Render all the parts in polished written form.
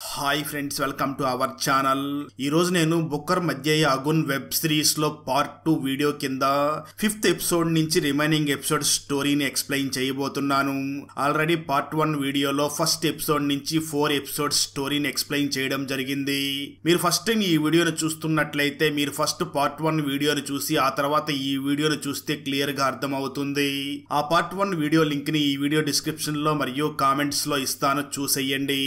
Hi friends, welcome to our channel. ఈరోజు నేను Booker మధ్య అగున్ వెబ్ సిరీస్ లో పార్ట్ 2 వీడియో కింద 5th ఎపిసోడ్ నుంచి రిమైనింగ్ ఎపిసోడ్ స్టోరీని ఎక్స్ప్లెయిన్ చేయబోతున్నాను. ఆల్రెడీ పార్ట్ 1 వీడియోలో ఫస్ట్ ఎపిసోడ్ నుంచి 4 ఎపిసోడ్ స్టోరీని ఎక్స్ప్లెయిన్ చేయడం జరిగింది. మీరు ఫస్ట్ టైం ఈ వీడియోను చూస్తున్నట్లయితే మీరు ఫస్ట్ పార్ట్ 1 వీడియోను చూసి ఆ తర్వాత ఈ వీడియోను చూస్తే క్లియర్ గా అర్థం అవుతుంది. ఆ పార్ట్ 1 వీడియో లింక్ ని ఈ వీడియో డిస్క్రిప్షన్ లో మరియు కామెంట్స్ లో ఇస్తాను, చూసేయండి.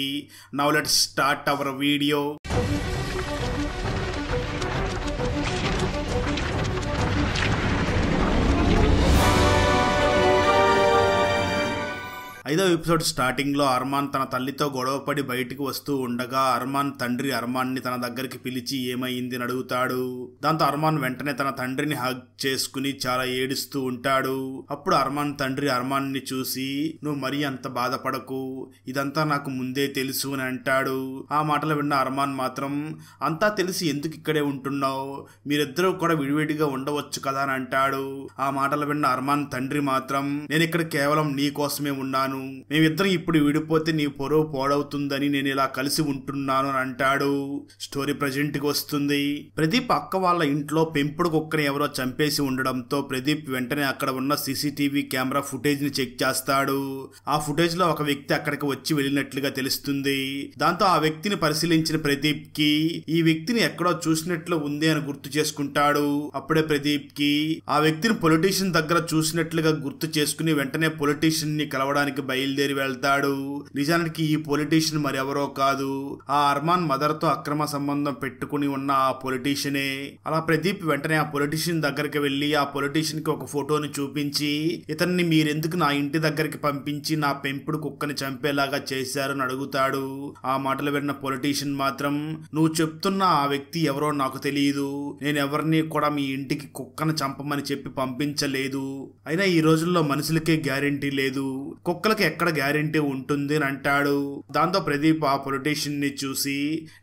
Now let's start our video. ఐదవ ఎపిసోడ్ స్టార్టింగ్ లో అర్మాన్ తన తల్లితో గొడవపడి బయటికి వస్తూ ఉండగా అర్మాన్ తండ్రి అర్మాన్ ని తన దగ్గరికి పిలిచి ఏమైంది అని అడుగుతాడు. దాంతో అర్మాన్ వెంటనే తన తండ్రిని హగ్ చేసుకుని చాలా ఏడుస్తూ ఉంటాడు. అప్పుడు అర్మాన్ తండ్రి అర్మాన్ ని చూసి, నువ్వు మరీ అంత బాధపడకు, ఇదంతా నాకు ముందే తెలుసు అని అంటాడు. ఆ మాటలు విన్న అర్మాన్ మాత్రం, అంతా తెలిసి ఎందుకు ఇక్కడే ఉంటున్నావు, మీరిద్దరూ కూడా విడివిడిగా ఉండవచ్చు కదా అని అంటాడు. ఆ మాటలు విన్న అర్మాన్ తండ్రి మాత్రం, నేను ఇక్కడ కేవలం నీ కోసమే ఉన్నాను, మేమిద్దరం ఇప్పుడు విడిపోతే నీ పొరవు పోడవుతుందని నేను ఇలా కలిసి ఉంటున్నాను అని అంటాడు. స్టోరీ ప్రజెంట్ కి వస్తుంది. ప్రదీప్ అక్క వాళ్ళ ఇంట్లో పెంపుడు కుక్కని ఎవరో చంపేసి ఉండడంతో ప్రదీప్ వెంటనే అక్కడ ఉన్న సీసీటీవీ కెమెరా ఫుటేజ్ ని చెక్ చేస్తాడు. ఆ ఫుటేజ్ లో ఒక వ్యక్తి అక్కడికి వచ్చి వెళ్ళినట్లుగా తెలుస్తుంది. దాంతో ఆ వ్యక్తిని పరిశీలించిన ప్రదీప్ కి ఈ వ్యక్తిని ఎక్కడో చూసినట్లు ఉంది అని గుర్తు చేసుకుంటాడు. అప్పుడే ప్రదీప్ కి ఆ వ్యక్తిని పొలిటీషియన్ దగ్గర చూసినట్లుగా గుర్తు చేసుకుని వెంటనే పొలిటీషియన్ ని కలవడానికి బయలుదేరి వెళ్తాడు. నిజానికి ఈ పొలిటీషియన్ మరెవరో కాదు, ఆ అర్మాన్ మదర్ తో అక్రమ సంబంధం పెట్టుకుని ఉన్న ఆ పొలిటీషియనే. అలా ప్రదీప్ వెంటనే ఆ పొలిటీషియన్ దగ్గరికి వెళ్లి ఆ పొలిటీషియన్ కి ఒక ఫోటోని చూపించి, ఇతన్ని మీరెందుకు నా ఇంటి దగ్గరికి పంపించి నా పెంపుడు కుక్కని చంపేలాగా చేశారని అడుగుతాడు. ఆ మాటలు విన్న పొలిటీషియన్ మాత్రం, నువ్వు చెప్తున్న ఆ వ్యక్తి ఎవరో నాకు తెలియదు, నేను ఎవరిని కూడా మీ ఇంటికి కుక్కను చంపమని చెప్పి పంపించలేదు, అయినా ఈ రోజుల్లో మనుషులకే గ్యారెంటీ లేదు, కుక్కలకి ఎక్కడ గ్యారెంటీ ఉంటుంది అని అంటాడు. దాంతో ప్రదీప్ ఆ పొలిటీషియన్ ని చూసి,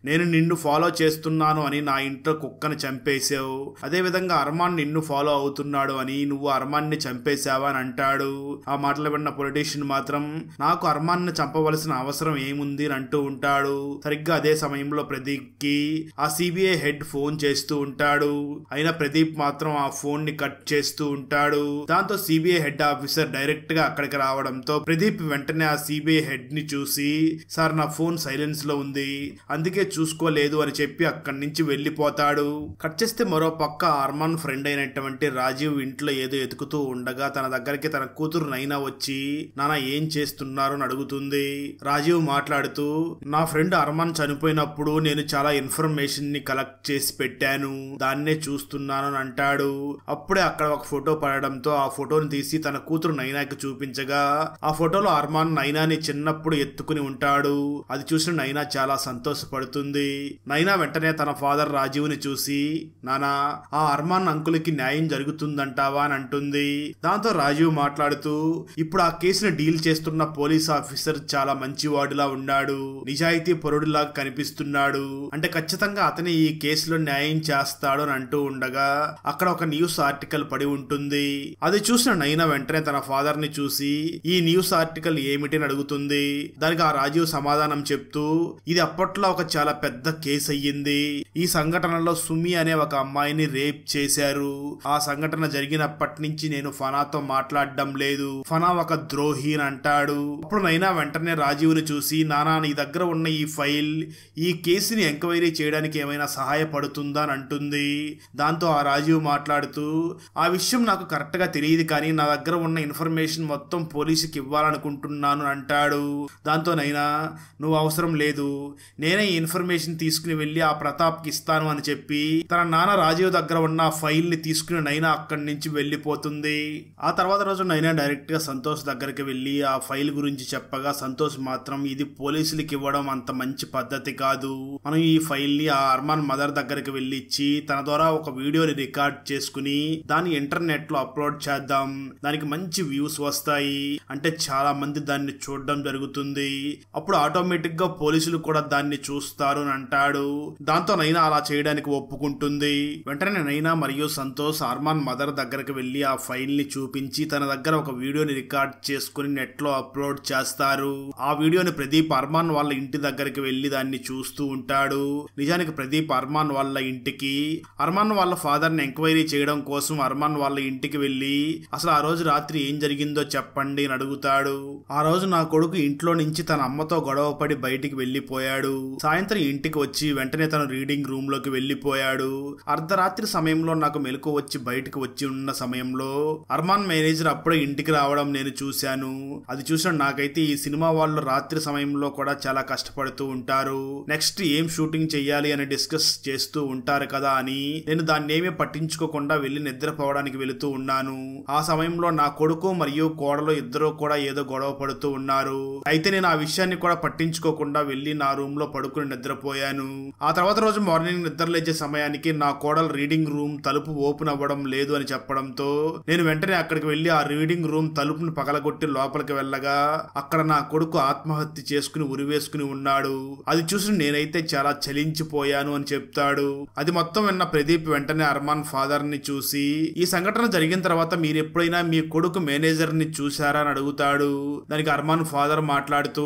నేను నిన్ను ఫాలో చేస్తున్నాను అని నా ఇంట్లో కుక్కని చంపేశావు, అదే విధంగా అర్మాన్ నిన్ను ఫాలో అవుతున్నాడు అని నువ్వు అర్మాన్ ని చంపేశావా అని అంటాడు. ఆ మాటలు విన్న పొలిటీషియన్ మాత్రం, నాకు అర్మాన్ ని చంపవలసిన అవసరం ఏముంది అని అంటూ ఉంటాడు. సరిగ్గా అదే సమయంలో ప్రదీప్ కి ఆ సిబిఐ హెడ్ ఫోన్ చేస్తూ ఉంటాడు. అయినా ప్రదీప్ మాత్రం ఆ ఫోన్ ని కట్ చేస్తూ ఉంటాడు. దాంతో సిబిఐ హెడ్ ఆఫీసర్ డైరెక్ట్ గా అక్కడికి రావడంతో ప్రదీప్ వెంటనే ఆ సిబిఐ హెడ్ ని చూసి, సార్ నా ఫోన్ సైలెన్స్ లో ఉంది, అందుకే చూసుకోలేదు అని చెప్పి అక్కడి నుంచి వెళ్లిపోతాడు. కట్ చేస్తే మరో పక్క అర్మాన్ ఫ్రెండ్ అయినటువంటి రాజీవ్ ఇంట్లో ఏదో ఎతుకుతూ ఉండగా తన దగ్గరికి తన కూతురు నైనా వచ్చి, నాన్న ఏం చేస్తున్నారు అని అడుగుతుంది. రాజీవ్ మాట్లాడుతూ, నా ఫ్రెండ్ అర్మాన్ చనిపోయినప్పుడు నేను చాలా ఇన్ఫర్మేషన్ ని కలెక్ట్ చేసి పెట్టాను, దాన్నే చూస్తున్నాను అని అంటాడు. అప్పుడే అక్కడ ఒక ఫోటో పడడంతో ఆ ఫోటోని తీసి తన కూతురు నైనాకి చూపించగా ఆ ఫోటోలో అర్మాన్ నైనాని చిన్నప్పుడు ఎత్తుకుని ఉంటాడు. అది చూసిన నైనా చాలా సంతోషపడుతుంది. నైనా వెంటనే తన ఫాదర్ రాజీవ్ ని చూసి, నానా ఆ అర్మాన్ అంకుల్కి న్యాయం జరుగుతుందంటావా అని అంటుంది. దాంతో రాజీవ్ మాట్లాడుతూ, ఇప్పుడు ఆ కేసుని డీల్ చేస్తున్న పోలీస్ ఆఫీసర్ చాలా మంచివాడులా ఉన్నాడు, నిజాయితీ పరుడులాగా కనిపిస్తున్నాడు, అంటే ఖచ్చితంగా అతని ఈ కేసులో న్యాయం చేస్తాడు అని అంటూ ఉండగా అక్కడ ఒక న్యూస్ ఆర్టికల్ పడి ఉంటుంది. అది చూసిన నైనా వెంటనే తన ఫాదర్ ని చూసి, ఈ న్యూస్ ఆర్టికల్ ఏమిటి అని అడుగుతుంది. దానికి ఆ రాజీవ్ సమాధానం చెప్తూ, ఇది అప్పట్లో ఒక చాలా పెద్ద కేసు అయ్యింది, ఈ సంఘటనలో సుమి అనే ఒక అమ్మాయిని రేప్ చేశారు, ఆ సంఘటన జరిగినప్పటి నుంచి నేను ఫనాతో మాట్లాడడం లేదు, ఫనా ఒక ద్రోహి అని అంటాడు. అప్పుడు నైనా వెంటనే రాజీవ్ ని చూసి, నానా నీ దగ్గర ఉన్న ఈ ఫైల్ ఈ కేసుని ఎంక్వైరీ చేయడానికి ఏమైనా సహాయపడుతుందా అని అంటుంది. దాంతో ఆ రాజీవ్ మాట్లాడుతూ, ఆ విషయం నాకు కరెక్ట్ గా తెలియదు, కానీ నా దగ్గర ఉన్న ఇన్ఫర్మేషన్ మొత్తం పోలీసుకి ఇవ్వాలనుకుంటున్నాను అంటాడు. దాంతో నైనా, నువ్వు అవసరం లేదు, నేనే ఈ ఇన్ఫర్మేషన్ తీసుకుని వెళ్లి ఆ ప్రతాప్ కి ఇస్తాను అని చెప్పి తన నాన్న రాజీవ్ దగ్గర ఉన్న ఫైల్ ని తీసుకుని నైనా అక్కడి నుంచి వెళ్లిపోతుంది. ఆ తర్వాత రోజు నైనా డైరెక్ట్ గా సంతోష్ దగ్గరికి వెళ్లి ఆ ఫైల్ గురించి చెప్పగా సంతోష్ మాత్రం, ఇది పోలీసులకి ఇవ్వడం అంత మంచి పద్ధతి కాదు, మనం ఈ ఫైల్ ని ఆ అర్మాన్ మదర్ దగ్గరికి వెళ్లి ఇచ్చి తన ద్వారా ఒక వీడియోని రికార్డ్ చేసుకుని దాన్ని ఇంటర్నెట్ లో అప్లోడ్ చేద్దాం, దానికి మంచి వ్యూస్ వస్తాయి, అంటే చాలా చాలా మంది దాన్ని చూడడం జరుగుతుంది. అప్పుడు ఆటోమేటిక్ గా పోలీసులు కూడా దాన్ని చూస్తారు అని అంటాడు. దాంతో నైనా అలా చేయడానికి ఒప్పుకుంటుంది. వెంటనే నైనా మరియు సంతోష్ అర్మాన్ మదర్ దగ్గరకు వెళ్లి ఆ ఫైల్ ని చూపించి తన దగ్గర ఒక వీడియోని రికార్డ్ చేసుకుని నెట్ లో అప్లోడ్ చేస్తారు. ఆ వీడియోని ప్రదీప్ అర్మాన్ వాళ్ళ ఇంటి దగ్గరికి వెళ్లి దాన్ని చూస్తూ ఉంటాడు. నిజానికి ప్రదీప్ అర్మాన్ వాళ్ళ ఇంటికి అర్మాన్ వాళ్ళ ఫాదర్ ని ఎంక్వైరీ చేయడం కోసం అర్మాన్ వాళ్ళ ఇంటికి వెళ్లి అసలు ఆ రోజు రాత్రి ఏం జరిగిందో చెప్పండి అని అడుగుతాడు. ఆ రోజు నా కొడుకు ఇంట్లో నుంచి తన అమ్మతో గొడవపడి బయటికి వెళ్లిపోయాడు. సాయంత్రం ఇంటికి వచ్చి వెంటనే తను రీడింగ్ రూమ్ లోకి వెళ్లిపోయాడు. అర్ధరాత్రి సమయంలో నాకు మెలకు వచ్చి బయటకు వచ్చి ఉన్న సమయంలో అర్మాన్ మేనేజర్ అప్పుడే ఇంటికి రావడం నేను చూశాను. అది చూసిన నాకైతే ఈ సినిమా వాళ్ళు రాత్రి సమయంలో కూడా చాలా కష్టపడుతూ ఉంటారు. నెక్స్ట్ ఏం షూటింగ్ చెయ్యాలి అని డిస్కస్ చేస్తూ ఉంటారు కదా అని నేను దాన్ని ఏమీ పట్టించుకోకుండా వెళ్లి నిద్రపోవడానికి వెళుతూ ఉన్నాను. ఆ సమయంలో నా కొడుకు మరియు కోడలు ఇద్దరు కూడా ఏదో గొడవ పడుతూ ఉన్నారు. అయితే నేను ఆ విషయాన్ని కూడా పట్టించుకోకుండా వెళ్లి నా రూమ్ లో పడుకుని నిద్రపోయాను. ఆ తర్వాత రోజు మార్నింగ్ నిద్రలేచే సమయానికి నా కోడలు రీడింగ్ రూమ్ తలుపు ఓపెన్ అవ్వడం లేదు అని చెప్పడంతో నేను వెంటనే అక్కడికి వెళ్లి ఆ రీడింగ్ రూమ్ తలుపును పగలగొట్టి లోపలికి వెళ్ళగా అక్కడ నా కొడుకు ఆత్మహత్య చేసుకుని ఉరివేసుకుని ఉన్నాడు. అది చూసి నేనైతే చాలా చలించిపోయాను అని చెప్తాడు. అది మొత్తం విన్న ప్రదీప్ వెంటనే అర్మాన్ ఫాదర్ ని చూసి ఈ సంఘటన జరిగిన తర్వాత మీరు ఎప్పుడైనా మీ కొడుకు మేనేజర్ ని చూశారా అని అడుగుతాడు. దానికి అర్మాన్ ఫాదర్ మాట్లాడుతూ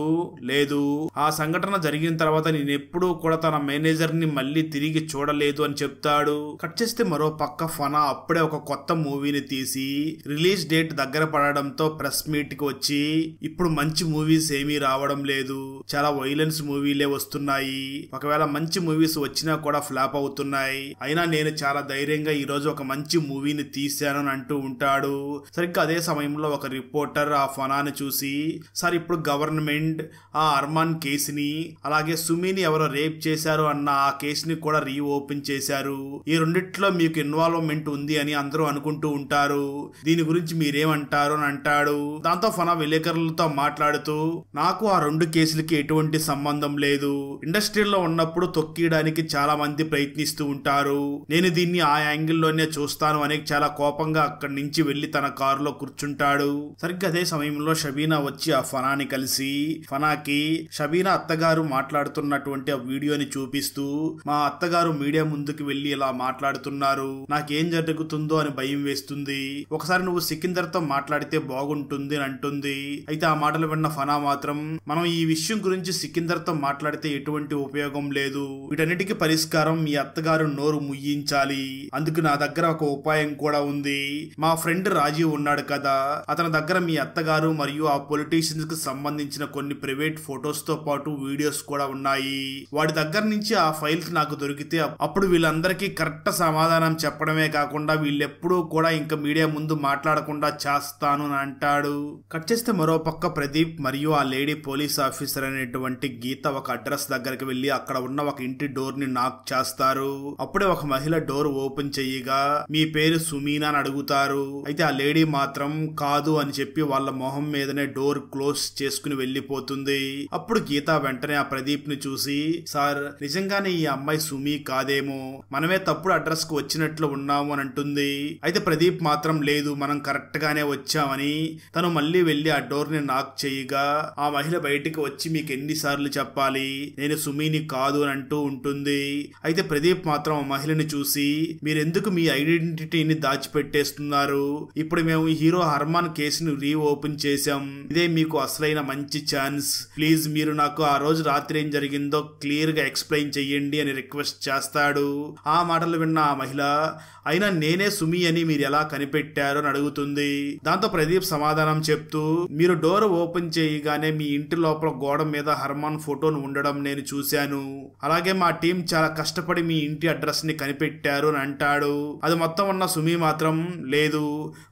లేదు, ఆ సంఘటన జరిగిన తర్వాత నేను ఎప్పుడూ కూడా తన మేనేజర్ ని మళ్ళీ తిరిగి చూడలేదు అని చెప్తాడు. కట్ చేస్తే మరో పక్క ఫనా అప్పుడే ఒక కొత్త మూవీని తీసి రిలీజ్ డేట్ దగ్గర పడడంతో ప్రెస్ మీట్ కి వచ్చి ఇప్పుడు మంచి మూవీస్ ఏమీ రావడం లేదు, చాలా వైలెన్స్ మూవీలే వస్తున్నాయి, ఒకవేళ మంచి మూవీస్ వచ్చినా కూడా ఫ్లాప్ అవుతున్నాయి, అయినా నేను చాలా ధైర్యంగా ఈ రోజు ఒక మంచి మూవీని తీశాను అని అంటూ ఉంటాడు. సరిగ్గా అదే సమయంలో ఒక రిపోర్టర్ ఆ ఫనాని చూసి సార్ ఇప్పుడు గవర్నమెంట్ ఆ అర్మాన్ కేసుని అలాగే సుమీని ఎవరో రేప్ చేశారు అన్న ఆ కేసుని కూడా రీఓపెన్ చేశారు, ఈ రెండిట్లో మీకు ఇన్వాల్వ్మెంట్ ఉంది అని అందరూ అనుకుంటూ ఉంటారు, దీని గురించి మీరేమంటారు అని అంటాడు. దాంతో ఫనా విలేకరులతో మాట్లాడుతూ నాకు ఆ రెండు కేసులకి ఎటువంటి సంబంధం లేదు, ఇండస్ట్రీలో ఉన్నప్పుడు తొక్కియడానికి చాలా మంది ప్రయత్నిస్తూ ఉంటారు, నేను దీన్ని ఆ యాంగిల్లోనే చూస్తాను అని చాలా కోపంగా అక్కడి నుంచి వెళ్లి తన కారులో కూర్చుంటాడు. సరిగ్గా అదే సమయంలో షబీనా వచ్చి ఆ ఫనాని కలిసి ఫనాకి షబీనా అత్తగారు మాట్లాడుతున్నటువంటి ఆ వీడియోని చూపిస్తూ మా అత్తగారు మీడియా ముందుకు వెళ్లి ఇలా మాట్లాడుతున్నారు, నాకేం జరుగుతుందో అని భయం వేస్తుంది, ఒకసారి నువ్వు సికిందర్ తో మాట్లాడితే బాగుంటుంది అని అంటుంది. అయితే ఆ మాటలు విన్న ఫనా మాత్రం మనం ఈ విషయం గురించి సికిందర్ తో మాట్లాడితే ఎటువంటి ఉపయోగం లేదు, వీటన్నిటికీ పరిష్కారం మీ అత్తగారు నోరు ముయ్యించాలి, అందుకు నా దగ్గర ఒక ఉపాయం కూడా ఉంది, మా ఫ్రెండ్ రాజీవ్ ఉన్నాడు కదా అతని దగ్గర మీ అత్తగారు మరియు ఆ పొలిటీషియన్స్ కి సంబంధించిన కొన్ని ప్రైవేట్ ఫొటోస్ తో పాటు వీడియోస్ కూడా ఉన్నాయి, వాడి దగ్గర నుంచి ఆ ఫైల్స్ నాకు దొరికితే అప్పుడు వీళ్ళందరికీ కరెక్ట్ సమాధానం చెప్పడమే కాకుండా వీళ్ళెప్పుడూ కూడా ఇంకా మీడియా ముందు మాట్లాడకుండా చేస్తాను అని అంటాడు. కట్ చేస్తే మరో పక్క ప్రదీప్ మరియు ఆ లేడీ పోలీస్ ఆఫీసర్ అనేటువంటి గీత ఒక అడ్రస్ దగ్గరికి వెళ్లి అక్కడ ఉన్న ఒక ఇంటి డోర్ ని నాక్ చేస్తారు. అప్పుడే ఒక మహిళ డోర్ ఓపెన్ చెయ్యగా మీ పేరు సుమీనా అని అడుగుతారు. అయితే ఆ లేడీ మాత్రం కాదు అని చెప్పి వాళ్ళ మొహం మీదనే డోర్ క్లోజ్ చేసుకుని వెళ్లిపోతుంది. అప్పుడు గీత వెంటనే ఆ ప్రదీప్ ని చూసి సార్ నిజంగానే ఈ అమ్మాయి సుమీ కాదేమో, మనమే తప్పుడు అడ్రస్ కు వచ్చినట్లు ఉన్నాము అని అంటుంది. అయితే ప్రదీప్ మాత్రం లేదు మనం కరెక్ట్ గానే వచ్చామని తను మళ్ళీ వెళ్లి ఆ డోర్ ని నాక్ చేయగా ఆ మహిళ బయటికి వచ్చి మీకు ఎన్నిసార్లు చెప్పాలి నేను సుమీని కాదు అని అంటూ ఉంటుంది. అయితే ప్రదీప్ మాత్రం ఆ మహిళని చూసి మీరెందుకు మీ ఐడెంటిటీని దాచిపెట్టేస్తున్నారు, ఇప్పుడు మేము హీరో అర్మాన్ కేసును రీఓపెన్ చేశాం, ఇదే మీకు అసలైన మంచి ఛాన్స్, ప్లీజ్ మీరు నాకు ఆ రోజు రాత్రి ఏం జరిగిందో క్లియర్ గా ఎక్స్ప్లెయిన్ చెయ్యండి అని రిక్వెస్ట్ చేస్తాడు. ఆ మాటలు విన్న ఆ మహిళ అయినా నేనే సుమి అని మీరు ఎలా కనిపెట్టారు అని అడుగుతుంది. దాంతో ప్రదీప్ సమాధానం చెప్తూ మీరు డోర్ ఓపెన్ చేయగానే మీ ఇంటి లోపల గోడ మీద హర్మాన్ ఫోటోను ఉండడం నేను చూశాను, అలాగే మా టీం చాలా కష్టపడి మీ ఇంటి అడ్రస్ ని కనిపెట్టారు అని అంటాడు. అది మొత్తం ఉన్న సుమి మాత్రం లేదు,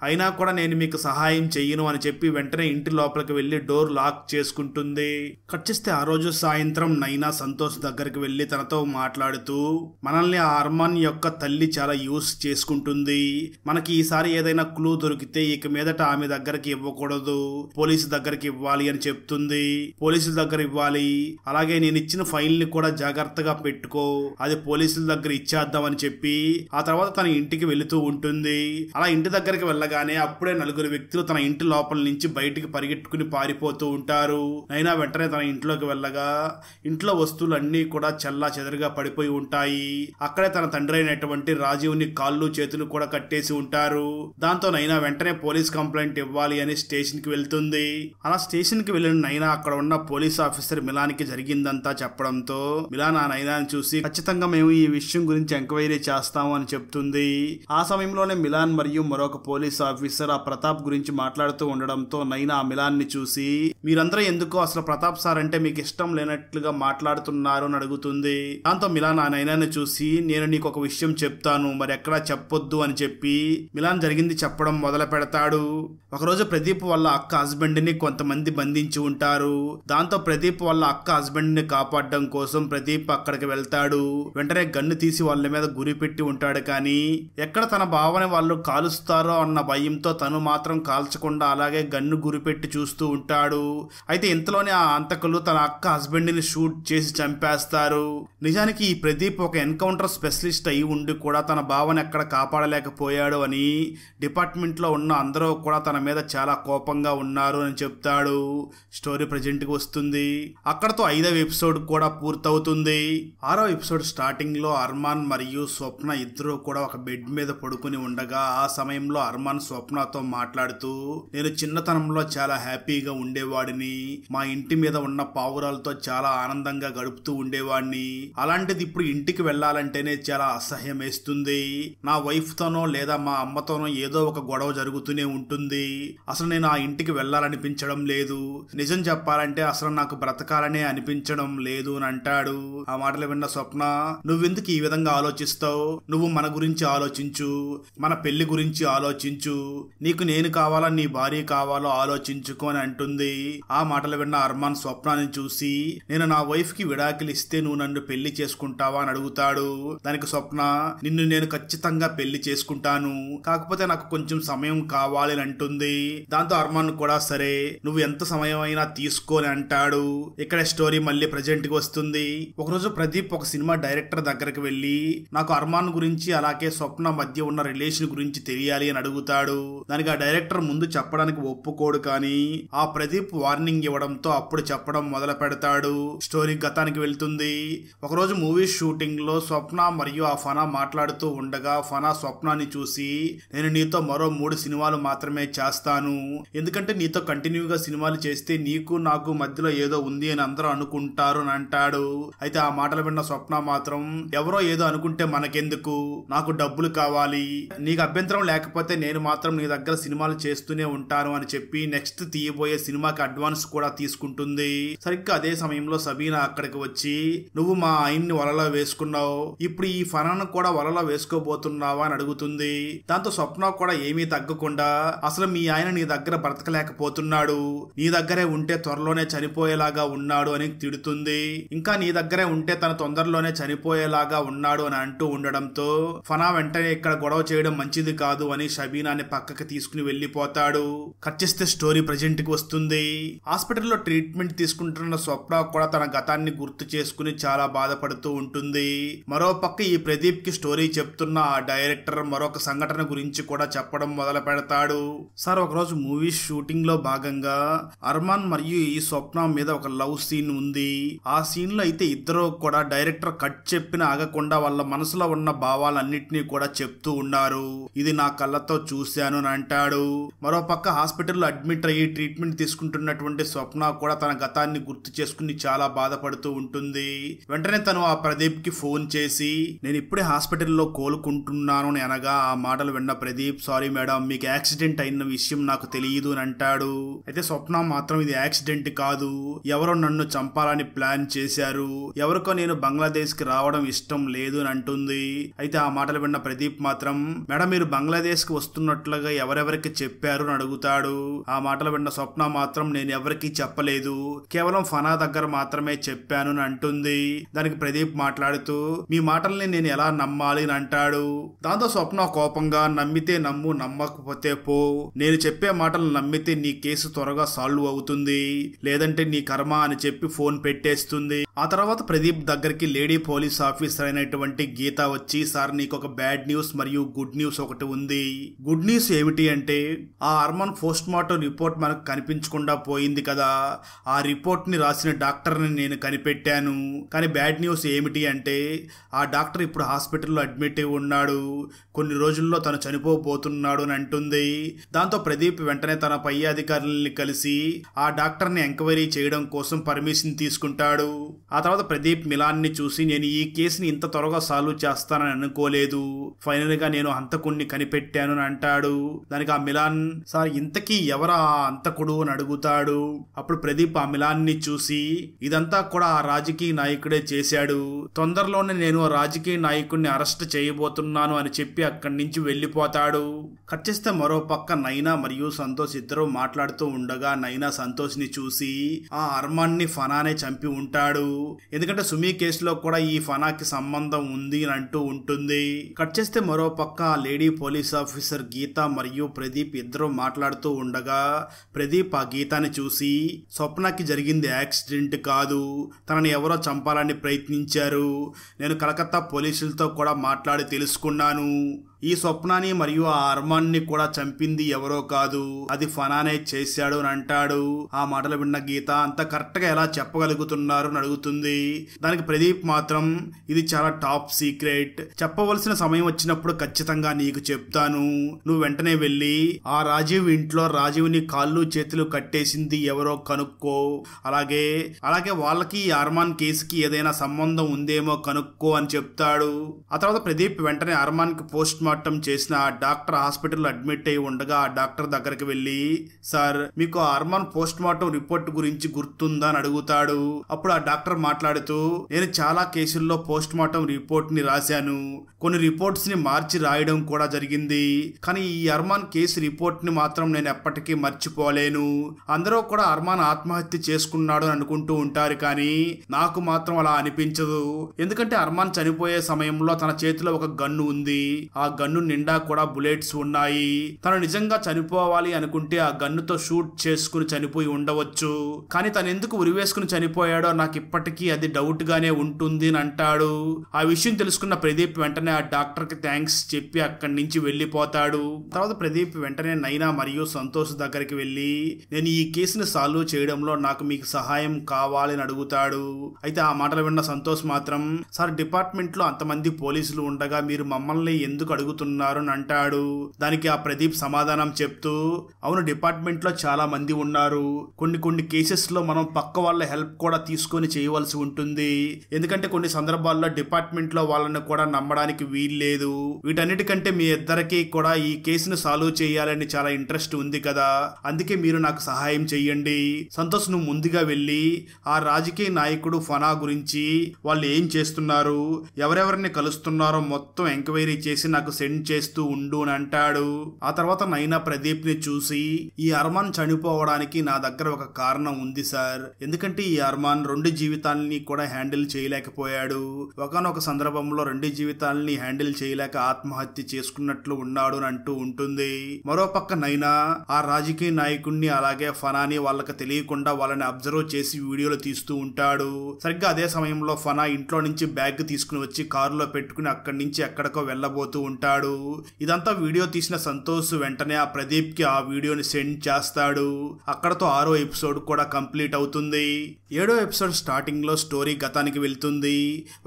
అయినా కూడా నేను మీకు సహాయం చెయ్యను అని చెప్పి వెంటనే ఇంటి లోపలికి వెళ్లి డోర్ లాక్ చేసుకుంటుంది. కట్ చేస్తే ఆ రోజు సాయంత్రం నైనా సంతోష్ దగ్గరికి వెళ్లి తనతో మాట్లాడుతూ మనల్ని ఆ అర్మాన్ యొక్క తల్లి చాలా యూస్ చేసుకుంటుంది, మనకి ఈసారి ఏదైనా క్లూ దొరికితే ఇక మీదట ఆమె దగ్గరికి ఇవ్వకూడదు, పోలీసు దగ్గరికి ఇవ్వాలి అని చెప్తుంది. పోలీసుల దగ్గర ఇవ్వాలి, అలాగే నేను ఇచ్చిన ఫైల్ ని కూడా జాగ్రత్తగా పెట్టుకో, అది పోలీసుల దగ్గర ఇచ్చేద్దామని చెప్పి ఆ తర్వాత తన ఇంటికి వెళుతూ ఉంటుంది. అలా ఇంటి దగ్గరికి వెళ్ళగానే అప్పుడే నలుగురు వ్యక్తులు తన ఇంటి లోపల నుంచి బయట బయటికి పరిగెట్టుకుని పారిపోతూ ఉంటారు. నైనా వెంటనే తన ఇంట్లోకి వెళ్ళగా ఇంట్లో వస్తువులన్నీ కూడా చెల్లా చెదరుగా పడిపోయి ఉంటాయి. అక్కడే తన తండ్రి అయినటువంటి రాజీవ్ని కాళ్ళు చేతులు కూడా కట్టేసి ఉంటారు. దాంతో నైనా వెంటనే పోలీస్ కంప్లైంట్ ఇవ్వాలి అని స్టేషన్ కి వెళ్తుంది. అలా స్టేషన్ కి వెళ్ళిన నైనా అక్కడ ఉన్న పోలీస్ ఆఫీసర్ మిలాన్ కి జరిగిందంతా చెప్పడంతో మిలాన్ ఆ నైనాని చూసి ఖచ్చితంగా మేము ఈ విషయం గురించి ఎంక్వైరీ చేస్తాము అని చెప్తుంది. ఆ సమయంలోనే మిలాన్ మరియు మరొక పోలీస్ ఆఫీసర్ ఆ ప్రతాప్ గురించి మాట్లాడుతూ ఉండడంతో నైనా ఆ మిలాన్ ని చూసి మీరందరూ ఎందుకో అసలు ప్రతాప్ సార్ అంటే మీకు ఇష్టం లేనట్లుగా మాట్లాడుతున్నారు అని అడుగుతుంది. దాంతో మిలాన్ ఆ నైనాని చూసి నేను నీకు ఒక విషయం చెప్తాను, మరి ఎక్కడా చెప్పొద్దు అని చెప్పి మిలాన్ జరిగింది చెప్పడం మొదలు పెడతాడు. ఒకరోజు ప్రదీప్ వాళ్ళ అక్క హస్బెండ్ ని కొంతమంది బంధించి ఉంటారు. దాంతో ప్రదీప్ వాళ్ళ అక్క హస్బెండ్ ని కాపాడడం కోసం ప్రదీప్ అక్కడికి వెళ్తాడు. వెంటనే గన్ను తీసి వాళ్ళ మీద గురి పెట్టి ఉంటాడు. కానీ ఎక్కడ తన భావని వాళ్ళు కాలుస్తారో అన్న భయంతో తను మాత్రం కాల్చకుండా అలాగే గన్ను గురిపెట్టి చూస్తూ ఉంటాడు. అయితే ఇంతలోనే ఆ అంతకులు తన అక్క హస్బెండ్ ని షూట్ చేసి చంపేస్తారు. నిజానికి ఈ ప్రదీప్ ఒక ఎన్కౌంటర్ స్పెషలిస్ట్ అయి ఉండి కూడా తన భావని ఎక్కడ కాపాడలేకపోయాడు అని డిపార్ట్మెంట్ లో ఉన్న అందరూ కూడా తన మీద చాలా కోపంగా ఉన్నారు అని చెప్తాడు. స్టోరీ ప్రెజెంట్ కి వస్తుంది. అక్కడతో 5వ ఎపిసోడ్ కూడా పూర్తవుతుంది. 6వ ఎపిసోడ్ స్టార్టింగ్ లో అర్మాన్ మరియు స్వప్న ఇద్దరు కూడా ఒక బెడ్ మీద పడుకుని ఉండగా ఆ సమయంలో అర్మాన్ స్వప్నతో మాట్లాడుతూ నేను చిన్నతనంలో చాలా హ్యాపీగా ఉండేవాడిని, మా ఇంటి మీద ఉన్న పావురాలతో చాలా ఆనందంగా గడుపుతూ ఉండేవాడిని, అలాంటిది ఇప్పుడు ఇంటికి వెళ్ళాలంటేనే చాలా అసహ్యం వేస్తుంది, నా వైఫ్ తోనో లేదా మా అమ్మతోనో ఏదో ఒక గొడవ జరుగుతూనే ఉంటుంది, అసలు నేను ఆ ఇంటికి వెళ్ళాలనిపించడం లేదు, నిజం చెప్పాలంటే అసలు నాకు బ్రతకాలనే అనిపించడం లేదు అని అంటాడు. ఆ మాటలు విన్న స్వప్న నువ్వెందుకు ఈ విధంగా ఆలోచిస్తావు, నువ్వు మన గురించి ఆలోచించు, మన పెళ్లి గురించి ఆలోచించు, నీకు నేను కావాలా నీ భార్య కావాలో ఆలోచించుకో అని అంటుంది. ఆ మాటలు విన్న అర్మాన్ స్వప్నాన్ని చూసి నేను నా వైఫ్ కి విడాకులు ఇస్తే నువ్వు నన్ను పెళ్లి చేసుకుంటావా అని అడుగుతాడు. దానికి స్వప్న నిన్ను నేను ఖచ్చితంగా పెళ్లి చేసుకుంటాను, కాకపోతే నాకు కొంచెం సమయం కావాలి అని అంటుంది. దాంతో అర్మాన్ కూడా సరే నువ్వు ఎంత సమయం అయినా తీసుకోని అంటాడు. ఇక్కడ స్టోరీ మళ్ళీ ప్రెజెంట్ కి వస్తుంది. ఒకరోజు ప్రదీప్ ఒక సినిమా డైరెక్టర్ దగ్గరికి వెళ్లి నాకు అర్మాన్ గురించి అలాగే స్వప్న మధ్య ఉన్న రిలేషన్ గురించి తెలియాలి అని అడుగుతాడు. దానికి ఆ డైరెక్టర్ ముందు చెప్పడానికి ఒప్పుకోడు. కానీ ఆ ప్రదీప్ వార్నింగ్ ఇవ్వడంతో అప్పుడు చెప్పడం మొదలు పెడతాడు. స్టోరీ గతానికి వెళ్తుంది. ఒకరోజు మూవీ షూటింగ్ లో స్వప్న మరియు ఆ ఫనా మాట్లాడుతూ ఉండగా ఫనా స్వప్నాన్ని చూసి నేను నీతో మరో 3 సినిమాలు మాత్రమే చేస్తాను, ఎందుకంటే నీతో కంటిన్యూగా సినిమాలు చేస్తే నీకు నాకు మధ్యలో ఏదో ఉంది అని అందరూ అనుకుంటారు అని అంటాడు. అయితే ఆ మాటలు విన్న స్వప్న మాత్రం ఎవరో ఏదో అనుకుంటే మనకెందుకు, నాకు డబ్బులు కావాలి, నీకు అభ్యంతరం లేకపోతే నేను మాత్రం నీ దగ్గర సినిమాలు చేస్తూనే ఉంటాను అని చెప్పి నెక్స్ట్ తీయబోయే సినిమాకి అడ్వాన్స్ కూడా తీసుకుంటుంది. సరిగ్గా అదే సమయంలో సబీనా అక్కడికి వచ్చి నువ్వు మా ఆయన్ని వలలో వేసుకున్నావు, ఇప్పుడు ఈ ఫనాను కూడా వలలో వేసుకోబోతున్నావా అని అడుగుతుంది. దాంతో స్వప్న కూడా ఏమీ తగ్గకుండా అసలు మీ ఆయన నీ దగ్గర బ్రతకలేకపోతున్నాడు, నీ దగ్గరే ఉంటే త్వరలోనే చనిపోయేలాగా ఉన్నాడు అని తిడుతుంది. ఇంకా నీ దగ్గరే ఉంటే తన తొందరలోనే చనిపోయేలాగా ఉన్నాడు అని అంటూ ఉండడంతో ఫనా వెంటనే ఇక్కడ గొడవ చేయడం మంచిది కాదు అని షబీనాని పక్కకి తీసుకుని వెళ్లిపోతాడు. కట్ చేస్తే స్టోరీ ప్రెజెంట్ కి వస్తుంది. హాస్పిటల్లో ట్రీట్మెంట్ తీసుకుంటున్న స్వప్న కూడా తన గతాన్ని గుర్తు చేసుకుని చాలా బాధపడుతూ ఉంటుంది. మరో పక్క ఈ ప్రదీప్ కి స్టోరీ చెప్తున్న ఆ డైరెక్టర్ మరొక సంఘటన గురించి కూడా చెప్పడం మొదలు పెడతాడు. సార్ ఒకరోజు మూవీ షూటింగ్ లో భాగంగా అర్మాన్ మరియు ఈ స్వప్న మీద ఒక లవ్ సీన్ ఉంది. ఆ సీన్ లో అయితే ఇద్దరు కూడా డైరెక్టర్ కట్ చెప్పిన ఆగకుండా వాళ్ళ మనసులో ఉన్న భావాలన్నింటినీ కూడా చెప్తూ ఉన్నారు, ఇది నా కళ్ళతో చూశాను అని అంటాడు. మరో పక్క హాస్పిటల్లో అడ్మిట్ అయ్యి ట్రీట్మెంట్ తీసుకుంటున్నటువంటి స్వప్న కూడా తన గతాన్ని గుర్తు చేసుకుని చాలా బాధపడుతూ ఉంటుంది. వెంటనే తను ఆ ప్రదీప్ కి ఫోన్ చేసి నేను ఇప్పుడే హాస్పిటల్లో కోలుకుంటున్నాను అని అనగా ఆ మాటలు విన్న ప్రదీప్ సారీ మేడం మీకు యాక్సిడెంట్ అయిన విషయం నాకు తెలియదు అని అంటాడు. అయితే స్వప్న మాత్రం ఇది యాక్సిడెంట్ కాదు, ఎవరో నన్ను చంపాలని ప్లాన్ చేశారు, ఎవరికో నేను బంగ్లాదేశ్ కి రావడం ఇష్టం లేదు అని అంటుంది. అయితే ఆ మాటలు విన్న ప్రదీప్ మాత్రం మేడం మీరు బంగ్లాదేశ్ కి వస్తున్నట్లుగా ఎవరెవరికి చెప్పారు అని అడుగుతాడు. ఆ మాటలు విన్న స్వప్న మాత్రం నేను ఎవరికి చెప్పలేదు, కేవలం ఫనా దగ్గర మాత్రమే చెప్పాను అని అంటుంది. దానికి ప్రదీప్ మాట్లాడుతూ మీ మాటల్ని నేను ఎలా నమ్మాలి అని అంటాడు. దాంతో స్వప్న కోపంగా నమ్మితే నమ్ము నమ్మకపోతే పో, నేను చెప్పే మాటలు నమ్మితే నీ కేసు త్వరగా సాల్వ్ అవుతుంది, లేదంటే నీ కర్మ అని చెప్పి ఫోన్ పెట్టేస్తుంది. ఆ తర్వాత ప్రదీప్ దగ్గరికి లేడీ పోలీస్ ఆఫీసర్ అయినటువంటి గీత వచ్చి సార్ నీకు ఒక బ్యాడ్ న్యూస్ మరియు గుడ్ న్యూస్ ఒకటి ఉంది. గుడ్ న్యూస్ ఏమిటి అంటే ఆ అర్మాన్ పోస్ట్ మార్టం రిపోర్ట్ మనకు కనిపించకుండా పోయింది కదా, ఆ రిపోర్ట్ని రాసిన డాక్టర్ని నేను కనిపెట్టాను. కానీ బ్యాడ్ న్యూస్ ఏమిటి అంటే ఆ డాక్టర్ ఇప్పుడు హాస్పిటల్లో అడ్మిట్ అయి ఉన్నాడు. కొన్ని రోజుల్లో తను చనిపోబోతున్నాడు అని అంటుంది. దాంతో ప్రదీప్ వెంటనే తన పై అధికారులని కలిసి ఆ డాక్టర్ని ఎంక్వైరీ చేయడం కోసం పర్మిషన్ తీసుకుంటాడు. ఆ తర్వాత ప్రదీప్ మిలాన్ని చూసి నేను ఈ కేసుని ఇంత త్వరగా సాల్వ్ చేస్తానని అనుకోలేదు, ఫైనల్ గా నేను హంతకుణ్ణి కనిపెట్టాను అని అంటాడు. దానికి ఆ మిలాన్ సార్ ఇంతకీ ఎవరా హంతకుడు అని అడుగుతాడు. అప్పుడు ప్రదీప్ ఆ మిలాన్ని చూసి ఇదంతా కూడా ఆ రాజకీయ నాయకుడే చేశాడు, తొందరలోనే నేను రాజకీయ నాయకుడిని అరెస్ట్ చేయబోతున్నాను అని చెప్పి అక్కడి నుంచి వెళ్ళిపోతాడు. కట్ చేస్తే మరో పక్క నైనా మరియు సంతోష్ ఇద్దరు మాట్లాడుతూ ఉండగా నైనా సంతోష్ ని చూసి ఆ అర్మాన్ ని ఫనానే చంపి ఉంటాడు, ఎందుకంటే సుమి కేసులో కూడా ఈ ఫనాకి సంబంధం ఉంది అని అంటూ ఉంటుంది. కట్ చేస్తే మరో పక్క లేడీ పోలీస్ ఆఫీసర్ గీత మరియు ప్రదీప్ ఇద్దరు మాట్లాడుతూ ఉండగా ప్రదీప్ ఆ గీతాని చూసి స్వప్నకి జరిగింది యాక్సిడెంట్ కాదు, తనని ఎవరో చంపాలని ప్రయత్నించారు, నేను కలకత్తా పోలీసులతో కూడా మాట్లాడి తెలుసుకున్నాను, ఈ స్వప్నాని మరియు ఆ అర్మాన్ని కూడా చంపింది ఎవరో కాదు, అది ఫనానే చేశాడు అని అంటాడు. ఆ మాటలు విన్న గీత అంత కరెక్ట్ గా ఎలా చెప్పగలుగుతున్నారు అని అడుగుతుంది. దానికి ప్రదీప్ మాత్రం ఇది చాలా టాప్ సీక్రెట్, చెప్పవలసిన సమయం వచ్చినప్పుడు ఖచ్చితంగా నీకు చెప్తాను, నువ్వు వెంటనే వెళ్ళి ఆ రాజీవ్ ఇంట్లో రాజీవ్ని కాళ్ళు చేతులు కట్టేసింది ఎవరో కనుక్కో, అలాగే వాళ్ళకి ఈ అర్మాన్ కేసుకి ఏదైనా సంబంధం ఉందేమో కనుక్కో అని చెప్తాడు. ఆ తర్వాత ప్రదీప్ వెంటనే అర్మాన్ కి పోస్ట్ మార్టం చేసిన ఆ డాక్టర్ హాస్పిటల్లో అడ్మిట్ అయి ఉండగా ఆ డాక్టర్ దగ్గరికి వెళ్ళి సార్ మీకు ఆ అర్మాన్ పోస్ట్ మార్టం రిపోర్ట్ గురించి గుర్తుందా అని అడుగుతాడు. అప్పుడు ఆ డాక్టర్ మాట్లాడుతూ నేను చాలా కేసుల్లో పోస్ట్ మార్టం రిపోర్ట్ ని రాశాను, కొన్ని రిపోర్ట్స్ ని మార్చి రాయడం కూడా జరిగింది, కానీ ఈ అర్మాన్ కేసు రిపోర్ట్ ని మాత్రం నేను ఎప్పటికీ మర్చిపోలేను, అందరూ కూడా అర్మాన్ ఆత్మహత్య చేసుకున్నాడు అని అనుకుంటూ ఉంటారు, కానీ నాకు మాత్రం అలా అనిపించదు, ఎందుకంటే అర్మాన్ చనిపోయే సమయంలో తన చేతిలో ఒక గన్ను ఉంది, ఆ గన్ను నిండా కూడా బుల్లెట్స్ ఉన్నాయి, తను నిజంగా చనిపోవాలి అనుకుంటే ఆ గన్నుతో షూట్ చేసుకుని చనిపోయి ఉండవచ్చు, కానీ తను ఎందుకు ఉరివేసుకుని చనిపోయాడో నాకు ఇప్పటికీ అది డౌట్ గానే ఉంటుంది అని అంటాడు. ఆ విషయం తెలుసుకున్న ప్రదీప్ వెంటనే ఆ డాక్టర్ కి థ్యాంక్స్ చెప్పి అక్కడి నుంచి వెళ్ళిపోతాడు. తర్వాత ప్రదీప్ వెంటనే నైనా మరియు సంతోష్ దగ్గరికి వెళ్ళి నేను ఈ కేసుని సాల్వ్ చేయడంలో నాకు మీకు సహాయం కావాలని అడుగుతాడు. అయితే ఆ మాటలు విన్న సంతోష్ మాత్రం సార్ డిపార్ట్మెంట్ లో అంతమంది పోలీసులు ఉండగా మీరు మమ్మల్ని ఎందుకు అడుగుతున్నారు అని అంటాడు. దానికి ఆ ప్రదీప్ సమాధానం చెప్తూ అవును డిపార్ట్మెంట్ లో చాలా మంది ఉన్నారు, కొన్ని కేసెస్ లో మనం పక్క వాళ్ళ హెల్ప్ కూడా తీసుకొని చేయవలసి ఉంటుంది, ఎందుకంటే కొన్ని సందర్భాల్లో డిపార్ట్మెంట్ లో వాళ్ళని కూడా నమ్మడానికి వీల్లేదు, వీటన్నిటికంటే మీ ఇద్దరికి కూడా ఈ కేసును సాల్వ్ చేయాలని చాలా ఇంట్రెస్ట్ ఉంది కదా, అందుకే మీరు నాకు సహాయం చెయ్యండి, సంతోష్ నువ్వు ముందుగా వెళ్ళి ఆ రాజకీయ నాయకుడు ఫనా గురించి వాళ్ళు ఏం చేస్తున్నారు ఎవరెవరిని కలుస్తున్నారో మొత్తం ఎంక్వైరీ చేసి నాకు సెండ్ చేస్తూ ఉండు అని అంటాడు. ఆ తర్వాత నైనా ప్రదీప్ ని చూసి ఈ అర్మాన్ చనిపోవడానికి నా దగ్గర ఒక కారణం ఉంది సార్, ఎందుకంటే ఈ అర్మాన్ 2 జీవితాలని కూడా హ్యాండిల్ చేయలేకపోయాడు, ఒకనొక సందర్భంలో 2 జీవితాలని హ్యాండిల్ చేయలేక ఆత్మహత్య చేసుకున్నట్లు ఉన్నాడు అని అంటూ ఉంటుంది. మరోపక్క నైనా ఆ రాజకీయ నాయకుడిని అలాగే ఫనాని వాళ్ళకి తెలియకుండా వాళ్ళని అబ్జర్వ్ చేసి వీడియోలు తీస్తూ ఉంటాడు. సరిగ్గా అదే సమయంలో ఫనా ఇంట్లో నుంచి బ్యాగ్ తీసుకుని వచ్చి కారులో పెట్టుకుని అక్కడి నుంచి ఎక్కడికో వెళ్ళబోతూ ఉంటాడు. ఇదంతా వీడియో తీసిన సంతోష్ వెంటనే ఆ ప్రదీప్ కి ఆ వీడియోని సెండ్ చేస్తాడు. అక్కడతో 6వ ఎపిసోడ్ కూడా కంప్లీట్ అవుతుంది. 7వ ఎపిసోడ్ స్టార్టింగ్ లో స్టోరీ గతానికి వెళ్తుంది.